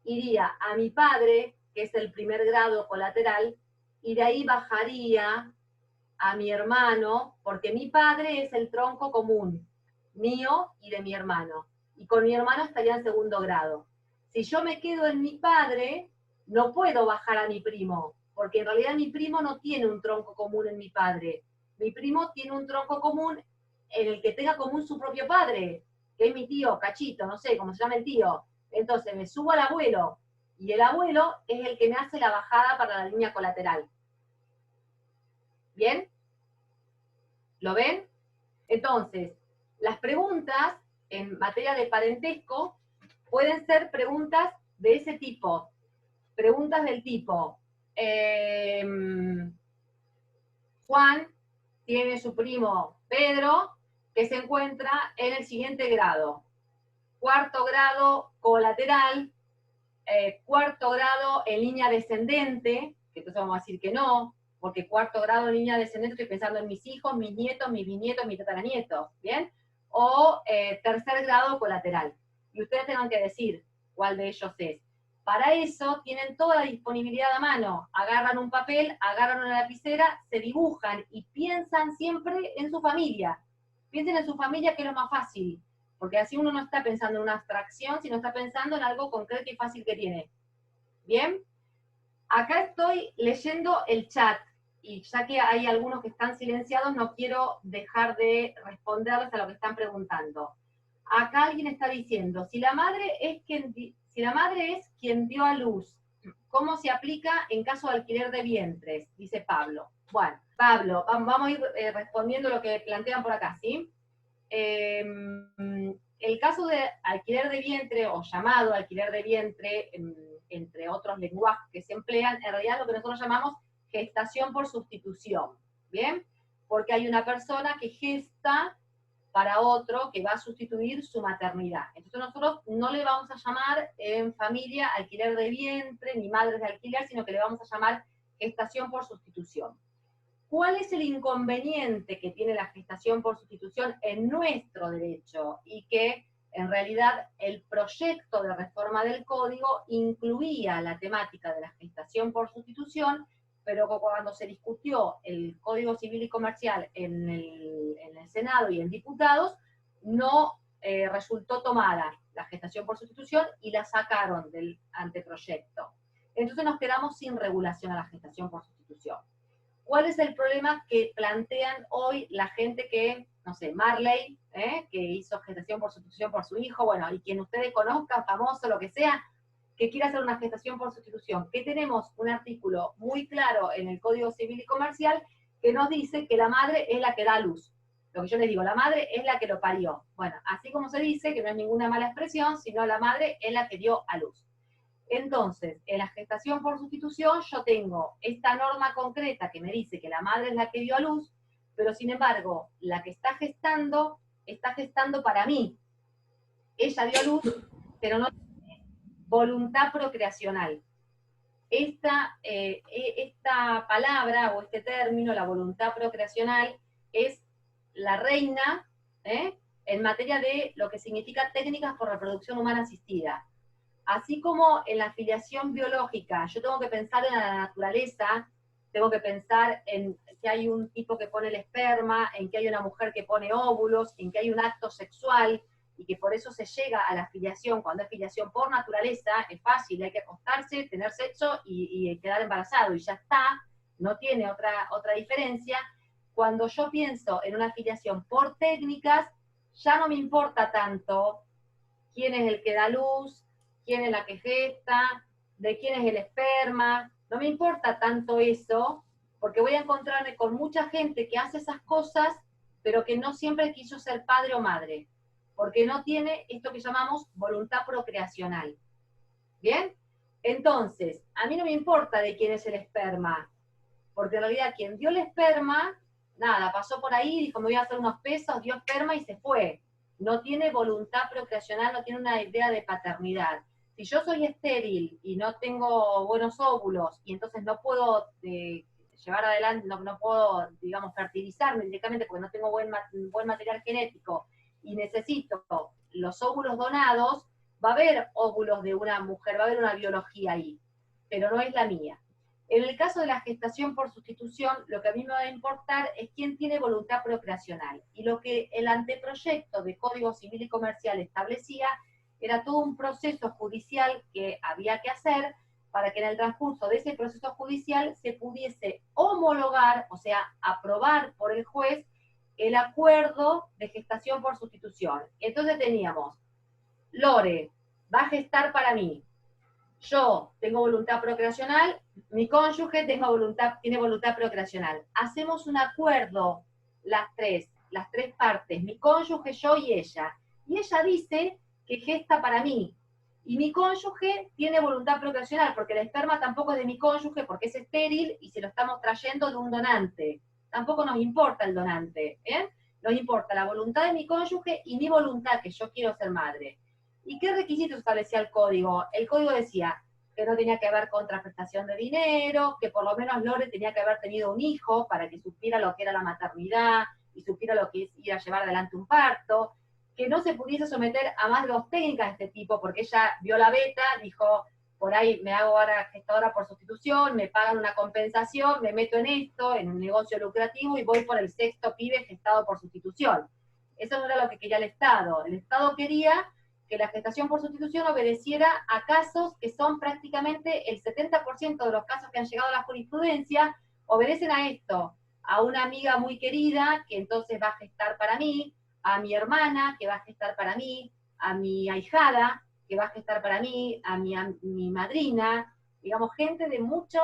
iría a mi padre, que es el primer grado colateral, y de ahí bajaría a mi hermano, porque mi padre es el tronco común, mío y de mi hermano. Y con mi hermano estaría en segundo grado. Si yo me quedo en mi padre, no puedo bajar a mi primo, porque en realidad mi primo no tiene un tronco común en mi padre. Mi primo tiene un tronco común en el que tenga común su propio padre, que es mi tío, Cachito, no sé cómo se llama el tío. Entonces me subo al abuelo, y el abuelo es el que me hace la bajada para la línea colateral. ¿Bien? ¿Lo ven? Entonces, las preguntas en materia de parentesco, pueden ser preguntas de ese tipo. Preguntas del tipo, Juan tiene su primo Pedro, que se encuentra en el siguiente grado. Cuarto grado colateral, cuarto grado en línea descendente, que entonces vamos a decir que no, porque cuarto grado en línea descendente estoy pensando en mis hijos, mis nietos, mis bisnietos, mis tataranietos, ¿bien? O tercer grado colateral. Y ustedes tengan que decir cuál de ellos es. Para eso tienen toda la disponibilidad a mano. Agarran un papel, agarran una lapicera, se dibujan y piensan siempre en su familia. Piensen en su familia, que es lo más fácil. Porque así uno no está pensando en una abstracción, sino está pensando en algo concreto y fácil que tiene. ¿Bien? Acá estoy leyendo el chat. Y ya que hay algunos que están silenciados, no quiero dejar de responderles a lo que están preguntando. Acá alguien está diciendo, si la madre es quien dio a luz, ¿cómo se aplica en caso de alquiler de vientres? Dice Pablo. Bueno, Pablo, vamos a ir respondiendo lo que plantean por acá, ¿sí? El caso de alquiler de vientre, o llamado alquiler de vientre, entre otros lenguajes que se emplean, en realidad lo que nosotros llamamos gestación por sustitución, ¿bien? Porque hay una persona que gesta para otro que va a sustituir su maternidad. Entonces nosotros no le vamos a llamar en familia alquiler de vientre, ni madres de alquiler, sino que le vamos a llamar gestación por sustitución. ¿Cuál es el inconveniente que tiene la gestación por sustitución en nuestro derecho? Y que en realidad el proyecto de reforma del código incluía la temática de la gestación por sustitución, pero cuando se discutió el Código Civil y Comercial en el Senado y en diputados, no resultó tomada la gestación por sustitución y la sacaron del anteproyecto. Entonces nos quedamos sin regulación a la gestación por sustitución. ¿Cuál es el problema que plantean hoy la gente que, no sé, Marley, que hizo gestación por sustitución por su hijo, bueno, y quien ustedes conozcan, famoso, lo que sea, que quiera hacer una gestación por sustitución? Que tenemos un artículo muy claro en el Código Civil y Comercial que nos dice que la madre es la que da a luz. Lo que yo les digo, la madre es la que lo parió. Bueno, así como se dice, que no es ninguna mala expresión, sino la madre es la que dio a luz. Entonces, en la gestación por sustitución yo tengo esta norma concreta que me dice que la madre es la que dio a luz, pero sin embargo, la que está gestando para mí. Ella dio a luz, pero no tiene voluntad procreacional. Esta palabra o este término, la voluntad procreacional, es la reina en materia de lo que significa técnicas por reproducción humana asistida. Así como en la filiación biológica, yo tengo que pensar en la naturaleza, tengo que pensar en que hay un tipo que pone el esperma, en que hay una mujer que pone óvulos, en que hay un acto sexual, y que por eso se llega a la filiación. Cuando es filiación por naturaleza, es fácil, hay que acostarse, tener sexo y quedar embarazado, y ya está, no tiene otra diferencia. Cuando yo pienso en una filiación por técnicas, ya no me importa tanto quién es el que da luz, quién es la que gesta, de quién es el esperma, no me importa tanto eso, porque voy a encontrarme con mucha gente que hace esas cosas, pero que no siempre quiso ser padre o madre, porque no tiene esto que llamamos voluntad procreacional. ¿Bien? Entonces, a mí no me importa de quién es el esperma, porque en realidad quien dio el esperma, nada, pasó por ahí, dijo me voy a hacer unos pesos, dio esperma y se fue. No tiene voluntad procreacional, no tiene una idea de paternidad. Si yo soy estéril y no tengo buenos óvulos, y entonces no puedo llevar adelante, no puedo, digamos, fertilizarme directamente porque no tengo buen material genético, y necesito los óvulos donados, va a haber óvulos de una mujer, va a haber una biología ahí, pero no es la mía. En el caso de la gestación por sustitución, lo que a mí me va a importar es quién tiene voluntad procreacional. Y lo que el anteproyecto de Código Civil y Comercial establecía era todo un proceso judicial que había que hacer para que en el transcurso de ese proceso judicial se pudiese homologar, o sea, aprobar por el juez, el acuerdo de gestación por sustitución. Entonces teníamos, Lore va a gestar para mí, yo tengo voluntad procreacional, mi cónyuge tiene voluntad procreacional. Hacemos un acuerdo las tres partes, mi cónyuge, yo y ella, y ella dice que gesta para mí. Y mi cónyuge tiene voluntad procreacional, porque el esperma tampoco es de mi cónyuge, porque es estéril y se lo estamos trayendo de un donante. Tampoco nos importa el donante, ¿eh? Nos importa la voluntad de mi cónyuge y mi voluntad, que yo quiero ser madre. ¿Y qué requisitos establecía el código? El código decía que no tenía que haber contraprestación de dinero, que por lo menos Lore tenía que haber tenido un hijo para que supiera lo que era la maternidad y supiera lo que es ir a llevar adelante un parto, que no se pudiese someter a más dos técnicas de este tipo, porque ella vio la beta, dijo, por ahí me hago ahora gestadora por sustitución, me pagan una compensación, me meto en esto, en un negocio lucrativo, y voy por el sexto pibe gestado por sustitución. Eso no era lo que quería el Estado. El Estado quería que la gestación por sustitución obedeciera a casos que son prácticamente el 70% de los casos que han llegado a la jurisprudencia, obedecen a esto, a una amiga muy querida que entonces va a gestar para mí, a mi hermana, que va a gestar para mí, a mi ahijada, que va a gestar para mí, a mi madrina, digamos, gente de mucho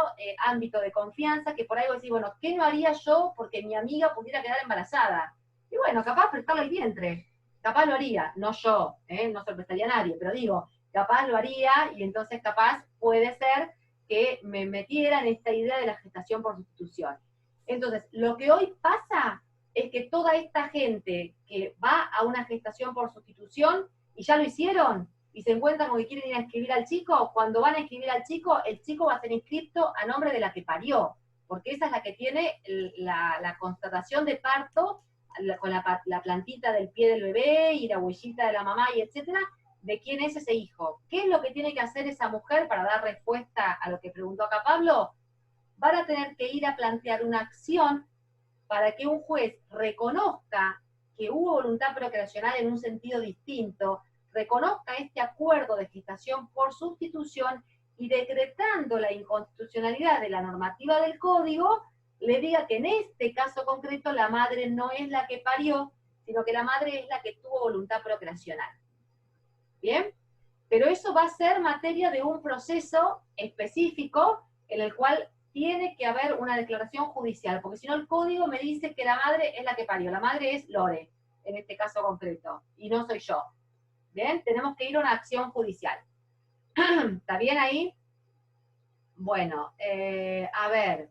ámbito de confianza, que por ahí vos decís, bueno, ¿qué no haría yo porque mi amiga pudiera quedar embarazada? Y bueno, capaz prestarle el vientre, capaz lo haría, no yo, no se lo prestaría a nadie, pero digo, capaz lo haría, y entonces capaz puede ser que me metiera en esta idea de la gestación por sustitución. Entonces, lo que hoy pasa es que toda esta gente que va a una gestación por sustitución, y ya lo hicieron, y se encuentran con que quieren ir a inscribir al chico, cuando van a inscribir al chico, el chico va a ser inscrito a nombre de la que parió, porque esa es la que tiene la constatación de parto, con la plantita del pie del bebé, y la huellita de la mamá, y etcétera, de quién es ese hijo. ¿Qué es lo que tiene que hacer esa mujer para dar respuesta a lo que preguntó acá Pablo? Van a tener que ir a plantear una acción para que un juez reconozca que hubo voluntad procreacional en un sentido distinto, reconozca este acuerdo de gestación por sustitución, y decretando la inconstitucionalidad de la normativa del código, le diga que en este caso concreto la madre no es la que parió, sino que la madre es la que tuvo voluntad procreacional. ¿Bien? Pero eso va a ser materia de un proceso específico en el cual tiene que haber una declaración judicial, porque si no el código me dice que la madre es la que parió, la madre es Lore, en este caso concreto, y no soy yo. ¿Bien? Tenemos que ir a una acción judicial. ¿Está bien ahí? Bueno, a ver,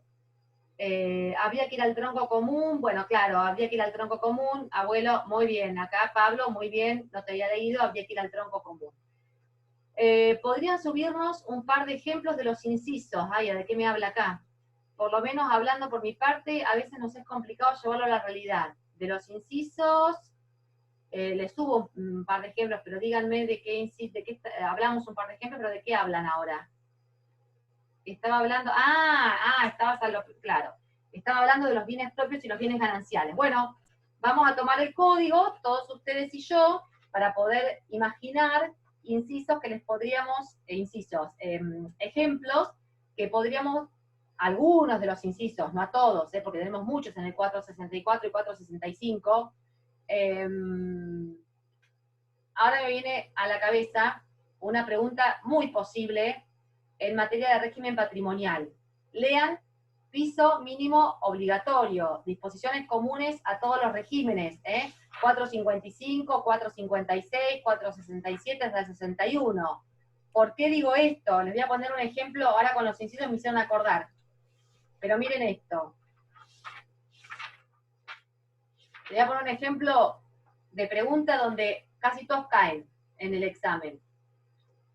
habría que ir al tronco común, bueno, claro, habría que ir al tronco común, abuelo, muy bien, acá Pablo, muy bien, no te había leído, habría que ir al tronco común. ¿Podrían subirnos un par de ejemplos de los incisos? Ay, ¿de qué me habla acá? Por lo menos hablando por mi parte, a veces nos es complicado llevarlo a la realidad. De los incisos, les subo un par de ejemplos, pero díganme de qué hablamos un par de ejemplos, pero ¿de qué hablan ahora? Estaba hablando, claro, estaba hablando de los bienes propios y los bienes gananciales. Bueno, vamos a tomar el código, todos ustedes y yo, para poder imaginar incisos que les podríamos, ejemplos que podríamos, algunos de los incisos, no a todos, porque tenemos muchos en el 464 y 465. Ahora me viene a la cabeza una pregunta muy posible en materia de régimen patrimonial. Lean piso mínimo obligatorio, disposiciones comunes a todos los regímenes, 455, 456, 467 hasta el 61. ¿Por qué digo esto? Les voy a poner un ejemplo, ahora con los incisos me hicieron acordar. Pero miren esto. Les voy a poner un ejemplo de pregunta donde casi todos caen en el examen.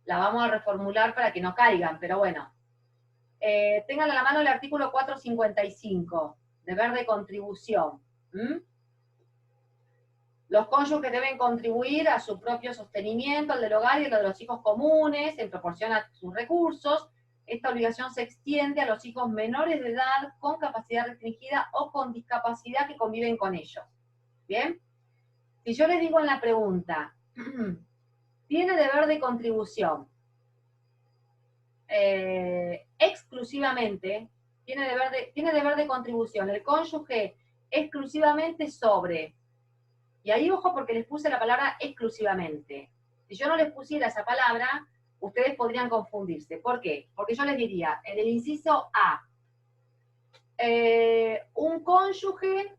La vamos a reformular para que no caigan, pero bueno. Tengan a la mano el artículo 455, deber de contribución. Los cónyuges deben contribuir a su propio sostenimiento, al del hogar y al de los hijos comunes, en proporción a sus recursos. Esta obligación se extiende a los hijos menores de edad con capacidad restringida o con discapacidad que conviven con ellos. ¿Bien? Si yo les digo en la pregunta, tiene deber de contribución, exclusivamente, tiene deber de contribución el cónyuge exclusivamente sobre, y ahí ojo porque les puse la palabra exclusivamente. Si yo no les pusiera esa palabra, ustedes podrían confundirse. ¿Por qué? Porque yo les diría, en el inciso A, un cónyuge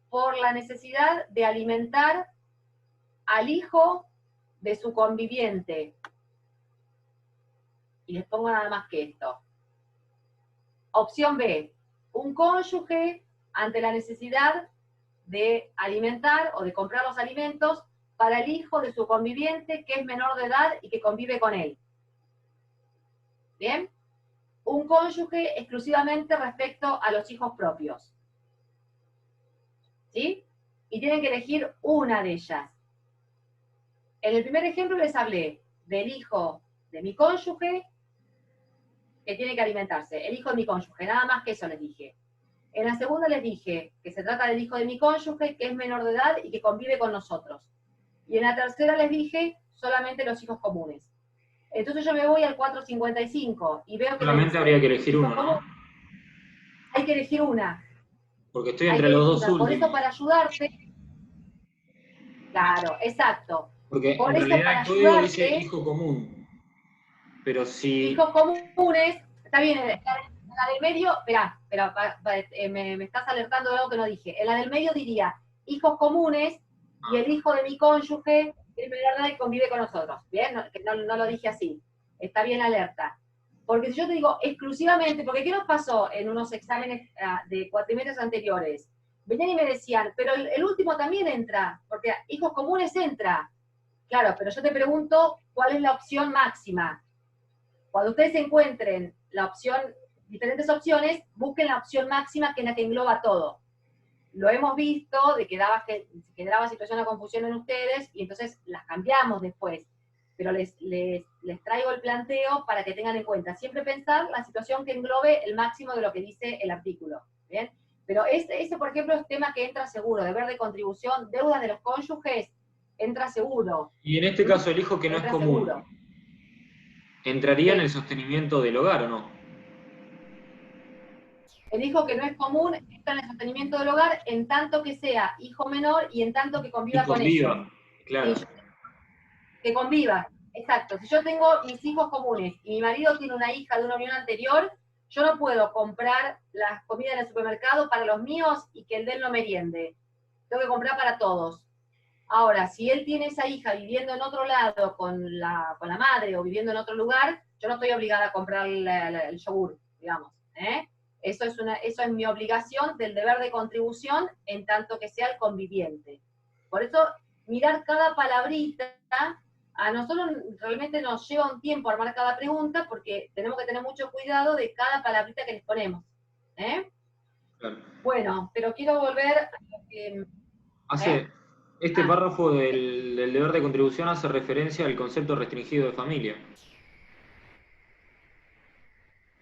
por la necesidad de alimentar al hijo de su conviviente. Y les pongo nada más que esto. Opción B, un cónyuge ante la necesidad de alimentar o de comprar los alimentos para el hijo de su conviviente que es menor de edad y que convive con él. ¿Bien? Un cónyuge exclusivamente respecto a los hijos propios. ¿Sí? Y tienen que elegir una de ellas. En el primer ejemplo les hablé del hijo de mi cónyuge que tiene que alimentarse, el hijo de mi cónyuge, nada más que eso les dije. En la segunda les dije que se trata del hijo de mi cónyuge que es menor de edad y que convive con nosotros. Y en la tercera les dije solamente los hijos comunes. Entonces yo me voy al 455 y veo que... Solamente habría que elegir uno, ¿no? Hay que elegir una. Porque estoy entre los dos últimos. Por eso, para ayudarte... Claro, exacto. Porque por en eso, realidad para el código ayudarte, dice hijo común. Pero si... Hijos comunes, está bien, en la del medio, esperá, me estás alertando de algo que no dije. En la del medio diría hijos comunes y el hijo de mi cónyuge es menor de edad y convive con nosotros. Bien, no lo dije así. Está bien alerta. Porque si yo te digo exclusivamente, porque ¿qué nos pasó en unos exámenes de cuatrimestres anteriores? Venían y me decían, pero el último también entra, porque hijos comunes entra. Claro, pero yo te pregunto, ¿cuál es la opción máxima? Cuando ustedes encuentren la opción, diferentes opciones, busquen la opción máxima que es la que engloba todo. Lo hemos visto, de que generaba situación de confusión en ustedes, y entonces las cambiamos después. Pero les traigo el planteo para que tengan en cuenta. Siempre pensar la situación que englobe el máximo de lo que dice el artículo. ¿Bien? Pero ese, por ejemplo, es tema que entra seguro. Deber de contribución, deudas de los cónyuges, entra seguro. Y en este caso el hijo que no es común, seguro. ¿entraría en el sostenimiento del hogar o no? El hijo que no es común está en el sostenimiento del hogar en tanto que sea hijo menor y en tanto que conviva con ellos. Claro. Que conviva, exacto. Si yo tengo mis hijos comunes y mi marido tiene una hija de una unión anterior, yo no puedo comprar las comidas en el supermercado para los míos y que el de él no meriende. Tengo que comprar para todos. Ahora, si él tiene esa hija viviendo en otro lado con la madre o viviendo en otro lugar, yo no estoy obligada a comprar el yogur, digamos. Eso es mi obligación del deber de contribución en tanto que sea el conviviente. Por eso, mirar cada palabrita, a nosotros realmente nos lleva un tiempo armar cada pregunta porque tenemos que tener mucho cuidado de cada palabrita que les ponemos. Claro. Bueno, pero quiero volver a lo que... Este párrafo del deber de contribución hace referencia al concepto restringido de familia.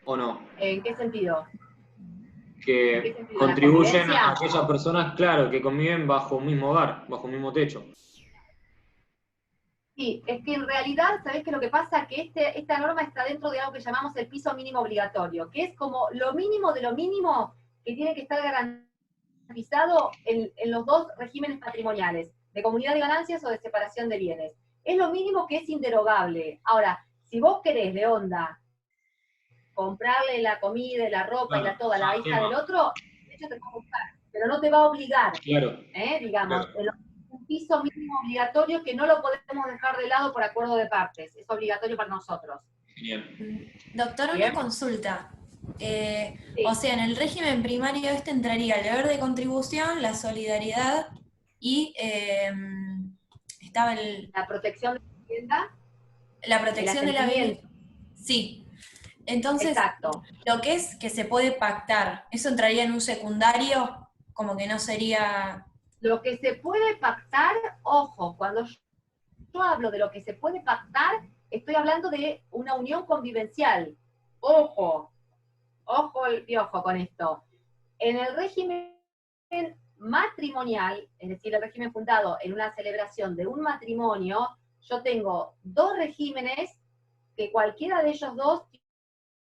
¿O no? ¿En qué sentido? Que contribuyen a aquellas personas, claro, que conviven bajo un mismo hogar, bajo un mismo techo. Sí, es que en realidad, ¿sabés qué es lo que pasa? Que esta norma está dentro de algo que llamamos el piso mínimo obligatorio, que es como lo mínimo de lo mínimo que tiene que estar garantizado en los dos regímenes patrimoniales, de comunidad de ganancias o de separación de bienes. Es lo mínimo que es inderogable. Ahora, si vos querés de onda comprarle la comida, la ropa y la hija del otro, eso te va a buscar, pero no te va a obligar, claro, digamos, claro. Un piso mínimo obligatorio que no lo podemos dejar de lado por acuerdo de partes, es obligatorio para nosotros. Genial. Doctora, una consulta. Sí. O sea, en el régimen primario entraría el deber de contribución, la solidaridad y estaba la protección de la vivienda. La protección de la vivienda. Sí. Entonces, exacto. Lo que es que se puede pactar, ¿eso entraría en un secundario? Como que no sería... Lo que se puede pactar, ojo, cuando yo hablo de lo que se puede pactar, estoy hablando de una unión convivencial. Ojo el piojo con esto. En el régimen matrimonial, es decir, el régimen fundado en una celebración de un matrimonio, yo tengo dos regímenes que cualquiera de ellos dos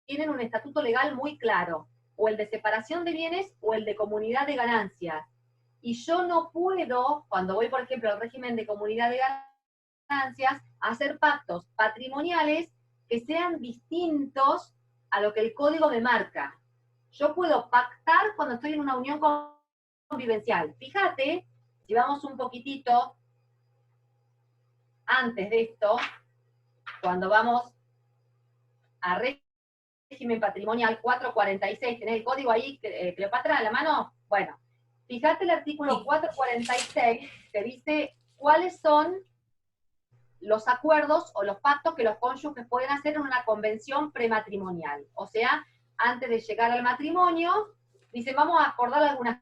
tienen un estatuto legal muy claro, o el de separación de bienes o el de comunidad de ganancias. Y yo no puedo, cuando voy, por ejemplo, al régimen de comunidad de ganancias, hacer pactos patrimoniales que sean distintos a lo que el código me marca. Yo puedo pactar cuando estoy en una unión convivencial. Fíjate, si vamos un poquitito antes de esto, cuando vamos a régimen patrimonial 446, ¿tenés el código ahí, Cleopatra, a la mano? Bueno, fíjate el artículo 446, que dice cuáles son los acuerdos o los pactos que los cónyuges pueden hacer en una convención prematrimonial. O sea, antes de llegar al matrimonio, dicen, vamos a acordar algunas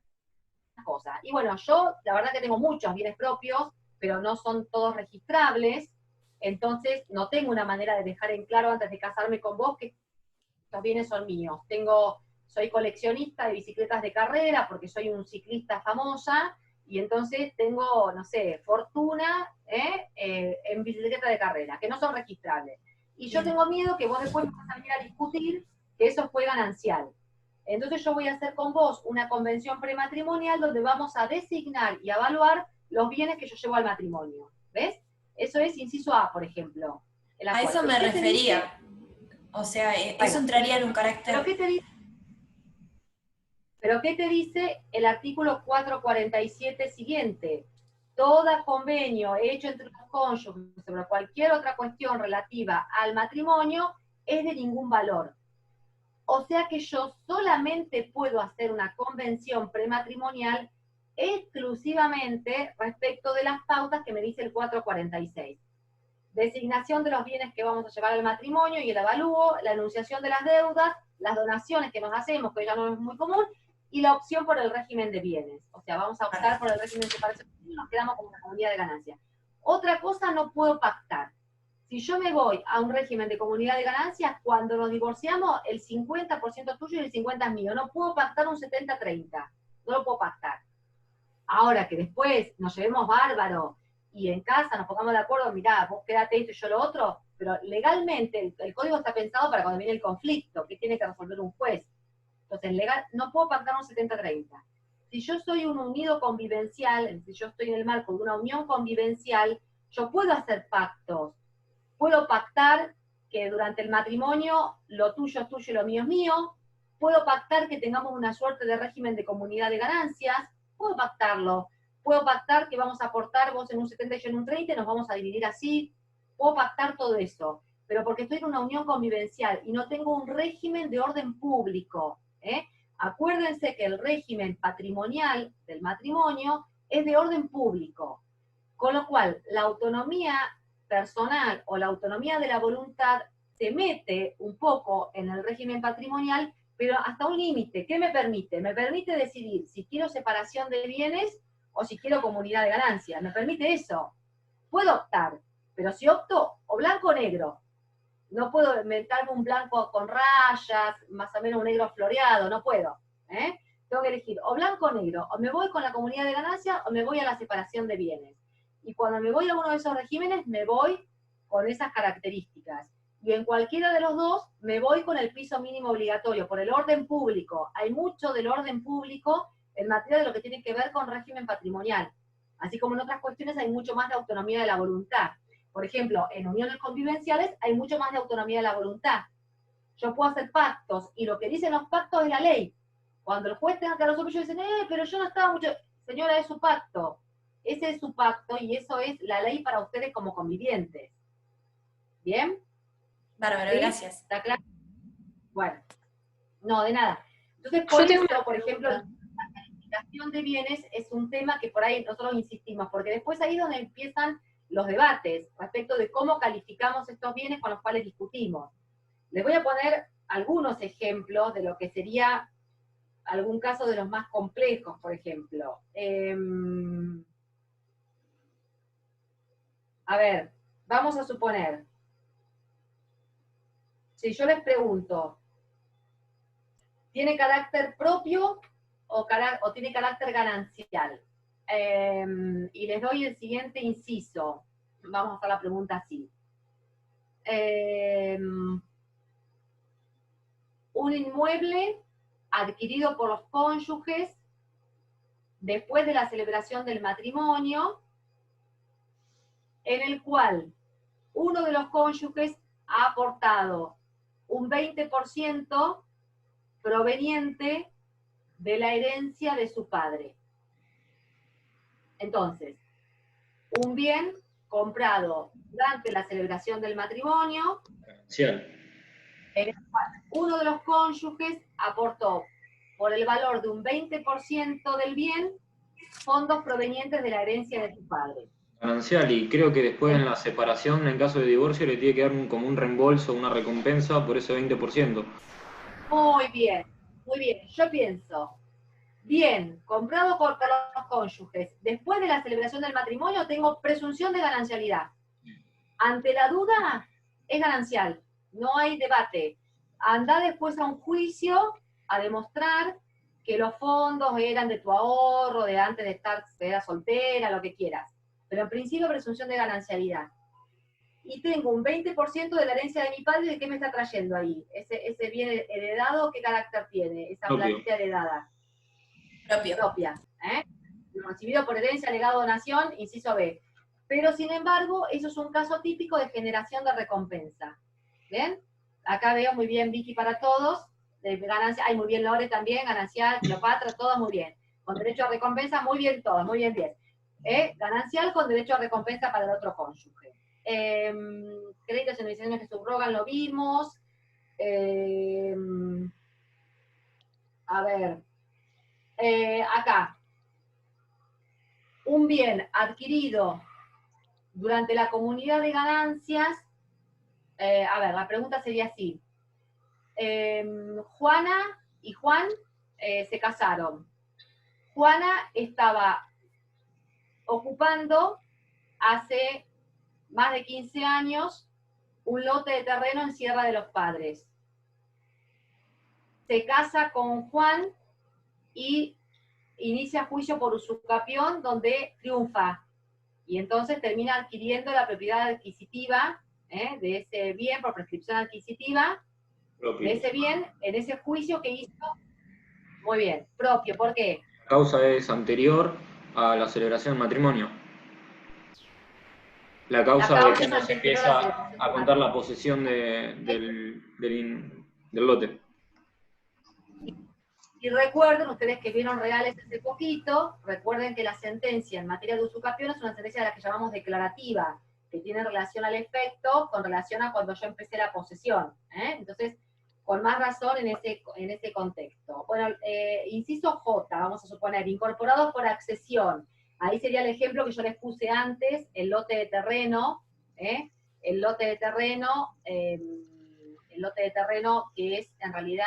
cosas. Y bueno, yo la verdad que tengo muchos bienes propios, pero no son todos registrables, entonces no tengo una manera de dejar en claro antes de casarme con vos que estos bienes son míos. Soy coleccionista de bicicletas de carrera porque soy un ciclista famosa, y entonces tengo, no sé, fortuna en bicicleta de carrera, que no son registrables. Y yo tengo miedo que vos después vas a venir a discutir que eso fue ganancial. Entonces yo voy a hacer con vos una convención prematrimonial donde vamos a designar y evaluar los bienes que yo llevo al matrimonio. ¿Ves? Eso es inciso A, por ejemplo. A eso me refería. O sea, eso entraría en un carácter... ¿Pero qué te dice el artículo 447 siguiente? Todo convenio hecho entre los cónyuges sobre cualquier otra cuestión relativa al matrimonio es de ningún valor. O sea que yo solamente puedo hacer una convención prematrimonial exclusivamente respecto de las pautas que me dice el 446. Designación de los bienes que vamos a llevar al matrimonio y el avalúo, la enunciación de las deudas, las donaciones que nos hacemos, que ya no es muy común, y la opción por el régimen de bienes. O sea, vamos a optar por el régimen de separación y nos quedamos con una comunidad de ganancia. Otra cosa no puedo pactar. Si yo me voy a un régimen de comunidad de ganancias, cuando nos divorciamos, el 50% es tuyo y el 50% es mío. No puedo pactar un 70-30. No lo puedo pactar. Ahora que después nos llevemos bárbaro y en casa nos pongamos de acuerdo, mirá, vos quedate esto y yo lo otro, pero legalmente el código está pensado para cuando viene el conflicto, que tiene que resolver un juez. Entonces, legal, no puedo pactar un 70-30. Si yo soy un unido convivencial, si yo estoy en el marco de una unión convivencial, yo puedo hacer pactos. Puedo pactar que durante el matrimonio lo tuyo es tuyo y lo mío es mío. Puedo pactar que tengamos una suerte de régimen de comunidad de ganancias. Puedo pactarlo. Puedo pactar que vamos a aportar vos en un 70 y yo en un 30 y nos vamos a dividir así. Puedo pactar todo eso. Pero porque estoy en una unión convivencial y no tengo un régimen de orden público. Acuérdense que el régimen patrimonial del matrimonio es de orden público. Con lo cual, la autonomía personal o la autonomía de la voluntad se mete un poco en el régimen patrimonial, pero hasta un límite. ¿Qué me permite? Me permite decidir si quiero separación de bienes o si quiero comunidad de ganancias. Me permite eso. Puedo optar, pero si opto o blanco o negro. No puedo inventarme un blanco con rayas, más o menos un negro floreado, no puedo. Tengo que elegir o blanco o negro. O me voy con la comunidad de ganancias o me voy a la separación de bienes. Y cuando me voy a uno de esos regímenes, me voy con esas características. Y en cualquiera de los dos, me voy con el piso mínimo obligatorio, por el orden público. Hay mucho del orden público en materia de lo que tiene que ver con régimen patrimonial. Así como en otras cuestiones hay mucho más de autonomía de la voluntad. Por ejemplo, en uniones convivenciales hay mucho más de autonomía de la voluntad. Yo puedo hacer pactos, y lo que dicen los pactos es la ley. Cuando el juez tenga que resolver, ellos dicen, pero yo no estaba mucho... Señora, es su pacto. Ese es su pacto y eso es la ley para ustedes como convivientes. ¿Bien? Bárbaro, ¿Sí? gracias. ¿Está claro? Bueno, no, de nada. Entonces, por eso, por ejemplo, la calificación de bienes es un tema que por ahí nosotros insistimos, porque después ahí es donde empiezan los debates respecto de cómo calificamos estos bienes con los cuales discutimos. Les voy a poner algunos ejemplos de lo que sería algún caso de los más complejos, por ejemplo. A ver, vamos a suponer, si yo les pregunto, ¿tiene carácter propio o tiene carácter ganancial? Y les doy el siguiente inciso. Vamos a hacer la pregunta así. Un inmueble adquirido por los cónyuges después de la celebración del matrimonio, en el cual uno de los cónyuges ha aportado un 20% proveniente de la herencia de su padre. Entonces, un bien comprado durante la celebración del matrimonio, Ganancial. en el cual uno de los cónyuges aportó por el valor de un 20% del bien fondos provenientes de la herencia de su padre. Ganancial, y creo que después en la separación, en caso de divorcio, le tiene que dar como un reembolso, una recompensa por ese 20%. Muy bien, muy bien. Yo pienso, bien, comprado por los cónyuges, después de la celebración del matrimonio tengo presunción de ganancialidad. Ante la duda, es ganancial, no hay debate. Anda después a un juicio a demostrar que los fondos eran de tu ahorro, de antes de estar soltera, lo que quieras. Pero en principio, presunción de ganancialidad. Y tengo un 20% de la herencia de mi padre, ¿de qué me está trayendo ahí? Ese bien heredado, ¿qué carácter tiene? Esa platita heredada. Propia. Recibido por herencia, legado, donación, inciso B. Pero, sin embargo, eso es un caso típico de generación de recompensa. ¿Bien? Acá veo muy bien Vicky para todos, de ganancia, ay, muy bien Lore también, ganancial, Cleopatra, todas muy bien. Con derecho a recompensa, muy bien todas, muy bien. Ganancial con derecho a recompensa para el otro cónyuge. Créditos en licencias que subrogan, lo vimos. A ver, acá. Un bien adquirido durante la comunidad de ganancias. A ver, la pregunta sería así. Juana y Juan se casaron. Juana estaba ocupando hace más de 15 años un lote de terreno en Sierra de los Padres. Se casa con Juan y inicia juicio por usucapión, donde triunfa. Y entonces termina adquiriendo la propiedad adquisitiva de ese bien por prescripción adquisitiva, propio. De ese bien, en ese juicio que hizo, muy bien, propio. ¿Por qué? La causa es anterior a la celebración del matrimonio. La causa de que no se empieza a contar la posesión del lote. Y recuerden, ustedes que vieron Reales hace poquito, recuerden que la sentencia en materia de usucapión es una sentencia de la que llamamos declarativa, que tiene relación al efecto con relación a cuando yo empecé la posesión. Entonces, con más razón en ese contexto. Bueno, inciso J, vamos a suponer, incorporados por accesión. Ahí sería el ejemplo que yo les puse antes, el lote de terreno, el lote de terreno que es en realidad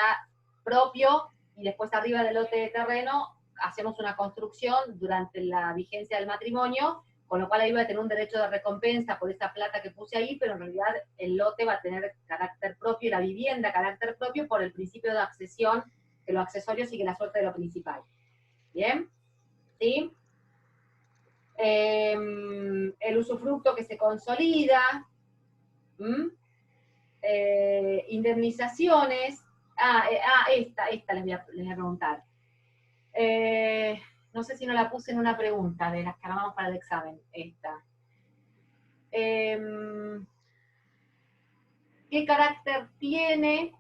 propio, y después arriba del lote de terreno hacemos una construcción durante la vigencia del matrimonio, con lo cual ahí va a tener un derecho de recompensa por esa plata que puse ahí, pero en realidad el lote va a tener carácter propio y la vivienda carácter propio por el principio de accesión, que lo accesorio sigue la suerte de lo principal. ¿Bien? ¿Sí? El usufructo que se consolida, indemnizaciones. Esta les voy a preguntar. No sé si no la puse en una pregunta de las que armamos para el examen. Esta. ¿Qué carácter tiene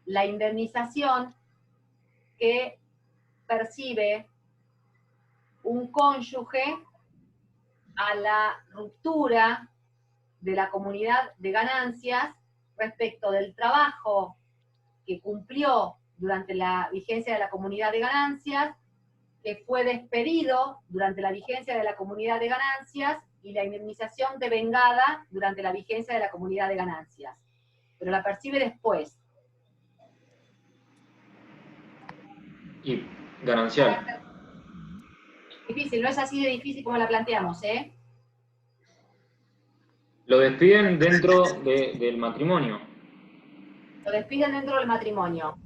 la indemnización que percibe un cónyuge a la ruptura de la comunidad de ganancias respecto del trabajo que cumplió durante la vigencia de la comunidad de ganancias, que fue despedido durante la vigencia de la comunidad de ganancias y la indemnización devengada durante la vigencia de la comunidad de ganancias? Pero la percibe después. Y ganancial. Difícil, no es así de difícil como la planteamos, ¿eh? Lo despiden dentro del matrimonio. Lo despiden dentro del matrimonio.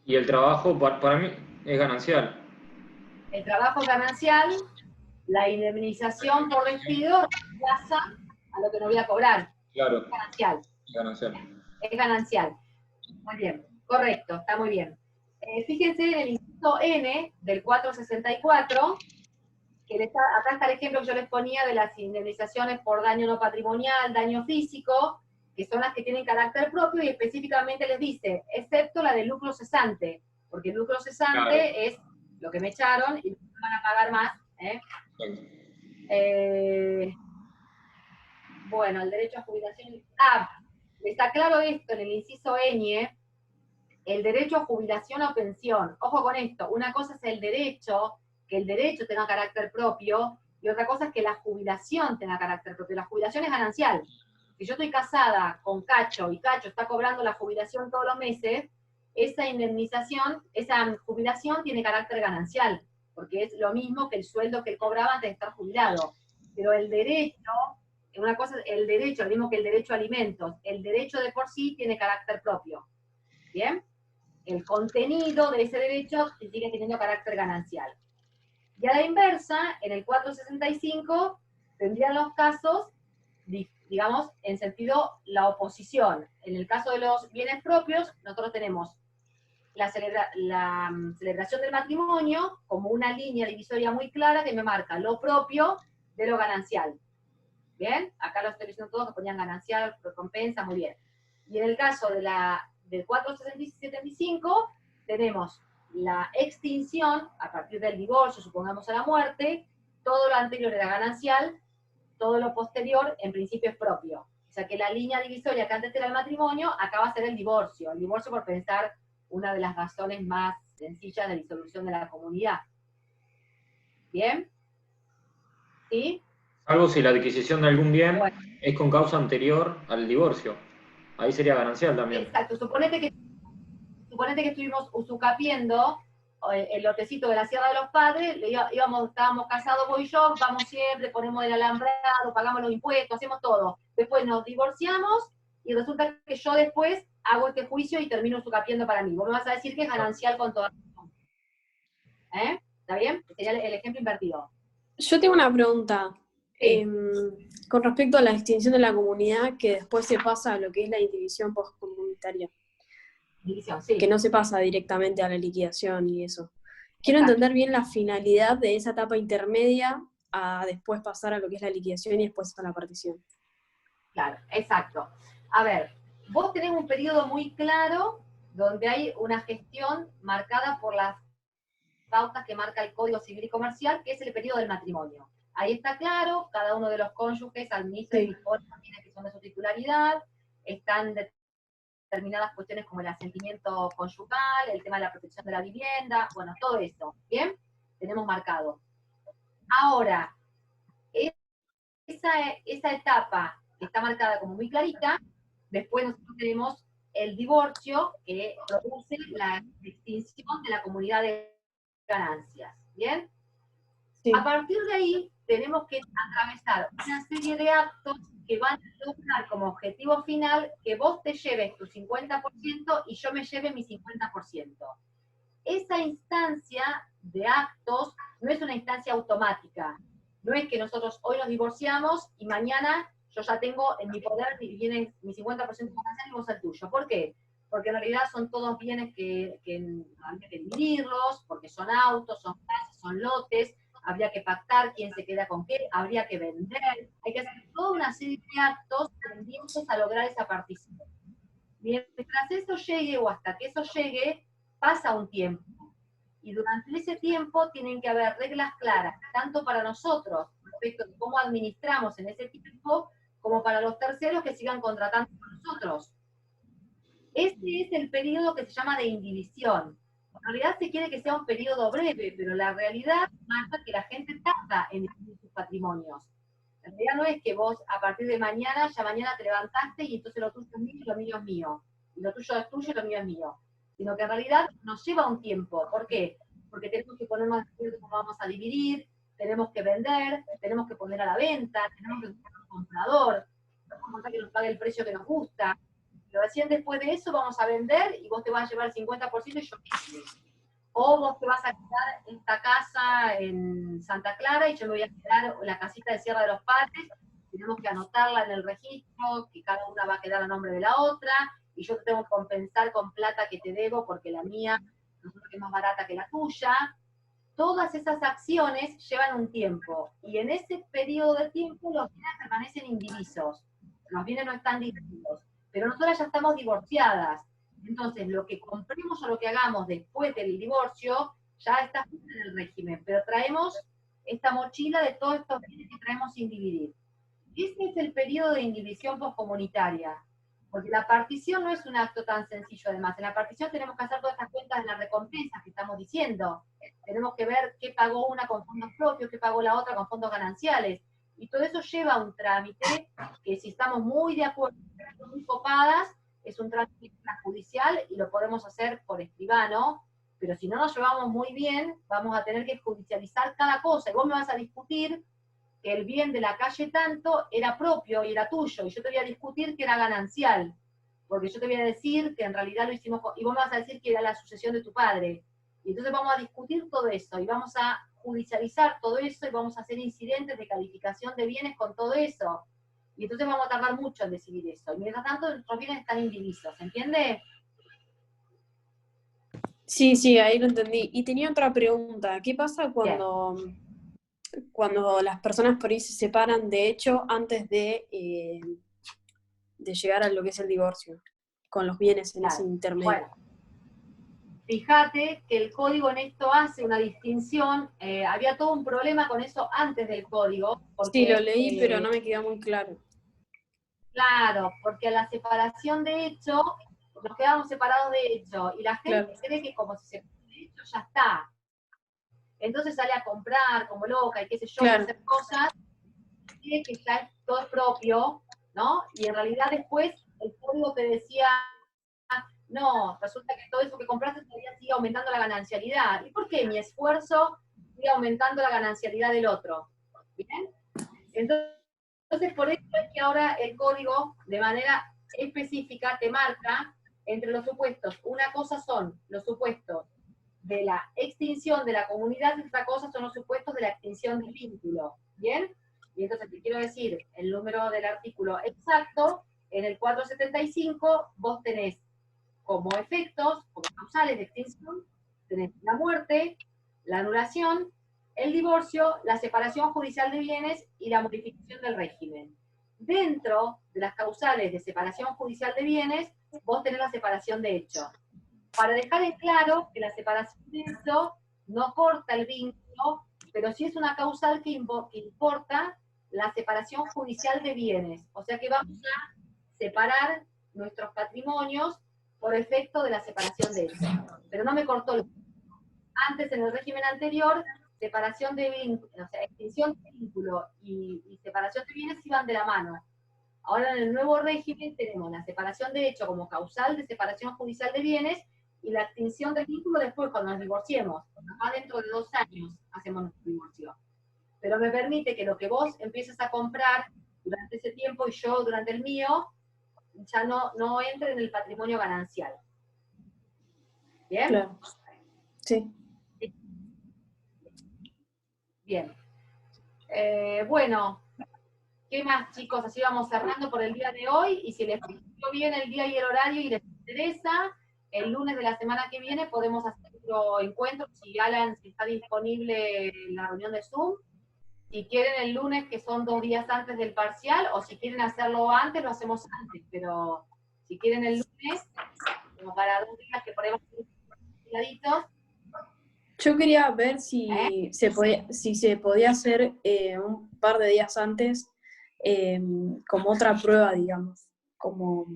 Y el trabajo, para mí, es ganancial. El trabajo es ganancial, la indemnización por despido reemplaza a lo que no voy a cobrar. Claro. Es ganancial. Ganancial. Es ganancial. Muy bien, correcto, está muy bien. Fíjense en el inciso N del 464, que acá está el ejemplo que yo les ponía de las indemnizaciones por daño no patrimonial, daño físico, que son las que tienen carácter propio, y específicamente les dice, excepto la del lucro cesante, porque el lucro cesante es lo que me echaron y no me van a pagar más, Bueno, el derecho a jubilación. Les aclaro esto en el inciso ñ, el derecho a jubilación o pensión. Ojo con esto, una cosa es el derecho, que el derecho tenga carácter propio, y otra cosa es que la jubilación tenga carácter propio. La jubilación es ganancial. Si yo estoy casada con Cacho y Cacho está cobrando la jubilación todos los meses, esa indemnización, esa jubilación tiene carácter ganancial, porque es lo mismo que el sueldo que él cobraba antes de estar jubilado. Pero el derecho, una cosa es el derecho, lo mismo que el derecho a alimentos, el derecho de por sí tiene carácter propio. ¿Bien? El contenido de ese derecho sigue teniendo carácter ganancial. Y a la inversa, en el 465, tendrían los casos, digamos, en sentido la oposición. En el caso de los bienes propios, nosotros tenemos la celebración del matrimonio como una línea divisoria muy clara que me marca lo propio de lo ganancial. ¿Bien? Acá lo estoy diciendo todos que ponían ganancial, recompensa, muy bien. Y en el caso de del 475, tenemos la extinción, a partir del divorcio, supongamos a la muerte, todo lo anterior era ganancial, todo lo posterior, en principio, es propio. O sea que la línea divisoria que antes era el matrimonio, acá va a ser el divorcio. El divorcio, por pensar, una de las razones más sencillas de disolución de la comunidad. ¿Bien? ¿Sí? Salvo si la adquisición de algún bien es con causa anterior al divorcio. Ahí sería ganancial también. Exacto. Suponete que estuvimos usucapiendo el lotecito de la Sierra de los Padres, estábamos casados vos y yo, vamos siempre, ponemos el alambrado, pagamos los impuestos, hacemos todo. Después nos divorciamos y resulta que yo después hago este juicio y termino usucapiendo para mí. Vos me vas a decir que es ganancial con toda razón. ¿Está bien? Sería el ejemplo invertido. Yo tengo una pregunta. Sí. Con respecto a la extinción de la comunidad, que después se pasa a lo que es la indivisión postcomunitaria. División, sí. Que no se pasa directamente a la liquidación y eso. Quiero entender bien la finalidad de esa etapa intermedia a después pasar a lo que es la liquidación y después a la partición. Claro, exacto. A ver, vos tenés un periodo muy claro donde hay una gestión marcada por las pautas que marca el Código Civil y Comercial, que es el periodo del matrimonio. Ahí está claro, cada uno de los cónyuges administra y dispone de bienes que son de su titularidad, están determinadas cuestiones como el asentimiento conyugal, el tema de la protección de la vivienda, bueno, todo eso, ¿bien? Tenemos marcado. Ahora, esa etapa que está marcada como muy clarita, después nosotros tenemos el divorcio que produce la extinción de la comunidad de ganancias, ¿bien? Sí. A partir de ahí tenemos que atravesar una serie de actos que van a lograr como objetivo final que vos te lleves tu 50% y yo me lleve mi 50%. Esa instancia de actos no es una instancia automática. No es que nosotros hoy nos divorciamos y mañana yo ya tengo en mi poder viene mi 50% ganancial y vos el tuyo. ¿Por qué? Porque en realidad son todos bienes que habría que dividirlos, porque son autos, son casas, son lotes, habría que pactar quién se queda con qué, habría que vender, hay que hacer toda una serie de actos tendientes a lograr esa partición. Mientras eso llegue o hasta que eso llegue, pasa un tiempo. Y durante ese tiempo tienen que haber reglas claras, tanto para nosotros, respecto de cómo administramos en ese tiempo, como para los terceros que sigan contratando con nosotros. Este es el periodo que se llama de indivisión. En realidad se quiere que sea un periodo breve, pero la realidad marca que la gente tarda en dividir sus patrimonios. En realidad no es que vos a partir de mañana, ya mañana te levantaste y entonces lo tuyo es mío y lo mío es mío. Y lo tuyo es tuyo y lo mío es mío. Sino que en realidad nos lleva un tiempo. ¿Por qué? Porque tenemos que ponernos de acuerdo cómo vamos a dividir, tenemos que vender, tenemos que poner a la venta, tenemos que buscar un comprador, tenemos que nos pague el precio que nos gusta. Pero recién después de eso vamos a vender y vos te vas a llevar el 50% y yo qué. O vos te vas a quedar en esta casa en Santa Clara y yo me voy a quedar en la casita de Sierra de los Padres. Tenemos que anotarla en el registro, que cada una va a quedar a nombre de la otra, y yo te tengo que compensar con plata que te debo porque la mía resulta que es más barata que la tuya. Todas esas acciones llevan un tiempo, y en ese periodo de tiempo los bienes permanecen indivisos. Los bienes no están divididos. Pero nosotras ya estamos divorciadas. Entonces, lo que compremos o lo que hagamos después del divorcio ya está en el régimen, pero traemos esta mochila de todos estos bienes que traemos sin dividir. Ese es el periodo de indivisión poscomunitaria, porque la partición no es un acto tan sencillo además. En la partición tenemos que hacer todas estas cuentas de las recompensas que estamos diciendo. Tenemos que ver qué pagó una con fondos propios, qué pagó la otra con fondos gananciales. Y todo eso lleva un trámite que si estamos muy de acuerdo, muy copadas, es un trámite judicial y lo podemos hacer por escribano, pero si no nos llevamos muy bien, vamos a tener que judicializar cada cosa. Y vos me vas a discutir que el bien de la calle tanto era propio y era tuyo, y yo te voy a discutir que era ganancial, porque yo te voy a decir que en realidad lo hicimos, y vos me vas a decir que era la sucesión de tu padre. Y entonces vamos a discutir todo eso, y vamos a judicializar todo eso, y vamos a hacer incidentes de calificación de bienes con todo eso. Y entonces vamos a tardar mucho en decidir eso. Y mientras tanto, nuestros bienes están indivisos, ¿entiende? Sí, sí, ahí lo entendí. Y tenía otra pregunta. ¿Qué pasa cuando las personas por ahí se separan de hecho antes de llegar a lo que es el divorcio, con los bienes en ese intermedio? Bueno, fíjate que el código en esto hace una distinción, había todo un problema con eso antes del código. Porque, sí, lo leí, pero no me quedó muy claro. Claro, porque a la separación de hecho, nos quedamos separados de hecho, y la gente cree que como se separó de hecho ya está. Entonces sale a comprar como loca y qué sé yo, a hacer cosas, y que ya todo es propio, ¿no? Y en realidad después el código te decía, no, resulta que todo eso que compraste todavía sigue aumentando la ganancialidad. ¿Y por qué mi esfuerzo sigue aumentando la ganancialidad del otro? ¿Bien? Entonces, por eso es que ahora el código, de manera específica, te marca entre los supuestos. Una cosa son los supuestos de la extinción de la comunidad, y otra cosa son los supuestos de la extinción del vínculo. ¿Bien? Y entonces te quiero decir el número del artículo exacto. En el 475 vos tenés como efectos, como causales de extinción, tenés la muerte, la anulación, el divorcio, la separación judicial de bienes y la modificación del régimen. Dentro de las causales de separación judicial de bienes, vos tenés la separación de hecho. Para dejar en claro que la separación de hecho no corta el vínculo, pero sí es una causal que importa la separación judicial de bienes. O sea que vamos a separar nuestros patrimonios por efecto de la separación de hecho. Pero no me cortó el vínculo. Antes, en el régimen anterior, separación de vínculo, o sea, extinción de vínculo y separación de bienes iban de la mano. Ahora en el nuevo régimen tenemos la separación de hecho como causal de separación judicial de bienes y la extinción del vínculo después cuando nos divorciemos. Más dentro de 2 años hacemos nuestro divorcio. Pero me permite que lo que vos empieces a comprar durante ese tiempo y yo durante el mío, ya no entre en el patrimonio ganancial. ¿Bien? Claro. Sí. Bien. Bueno, ¿qué más, chicos? Así vamos cerrando por el día de hoy, y si les pareció bien el día y el horario y les interesa, el lunes de la semana que viene podemos hacer otro encuentro, si Alan está disponible en la reunión de Zoom. Si quieren el lunes, que son 2 días antes del parcial, o si quieren hacerlo antes, lo hacemos antes, pero si quieren el lunes, como para 2 días que ponemos cuidaditos. Yo quería ver si se podía hacer un par de días antes como otra prueba, digamos. Como...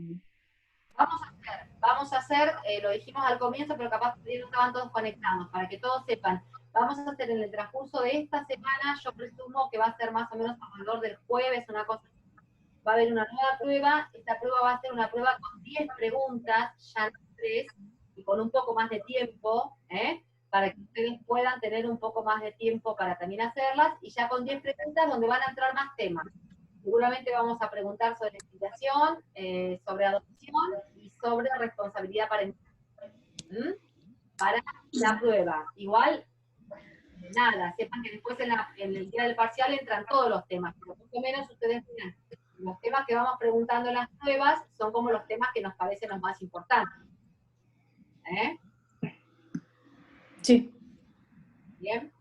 Vamos a hacer, lo dijimos al comienzo, pero capaz que no estaban todos conectados, para que todos sepan. Vamos a hacer en el transcurso de esta semana, yo presumo que va a ser más o menos alrededor del jueves, una cosa. Va a haber una nueva prueba, esta prueba va a ser una prueba con 10 preguntas, ya no 3, y con un poco más de tiempo, para que ustedes puedan tener un poco más de tiempo para también hacerlas, y ya con 10 preguntas donde van a entrar más temas. Seguramente vamos a preguntar sobre filiación, sobre adopción y sobre responsabilidad parental. Para la prueba. Igual, nada, sepan que después en el día del parcial entran todos los temas, pero más o menos ustedes miran, los temas que vamos preguntando en las pruebas son como los temas que nos parecen los más importantes. Sí. Bien.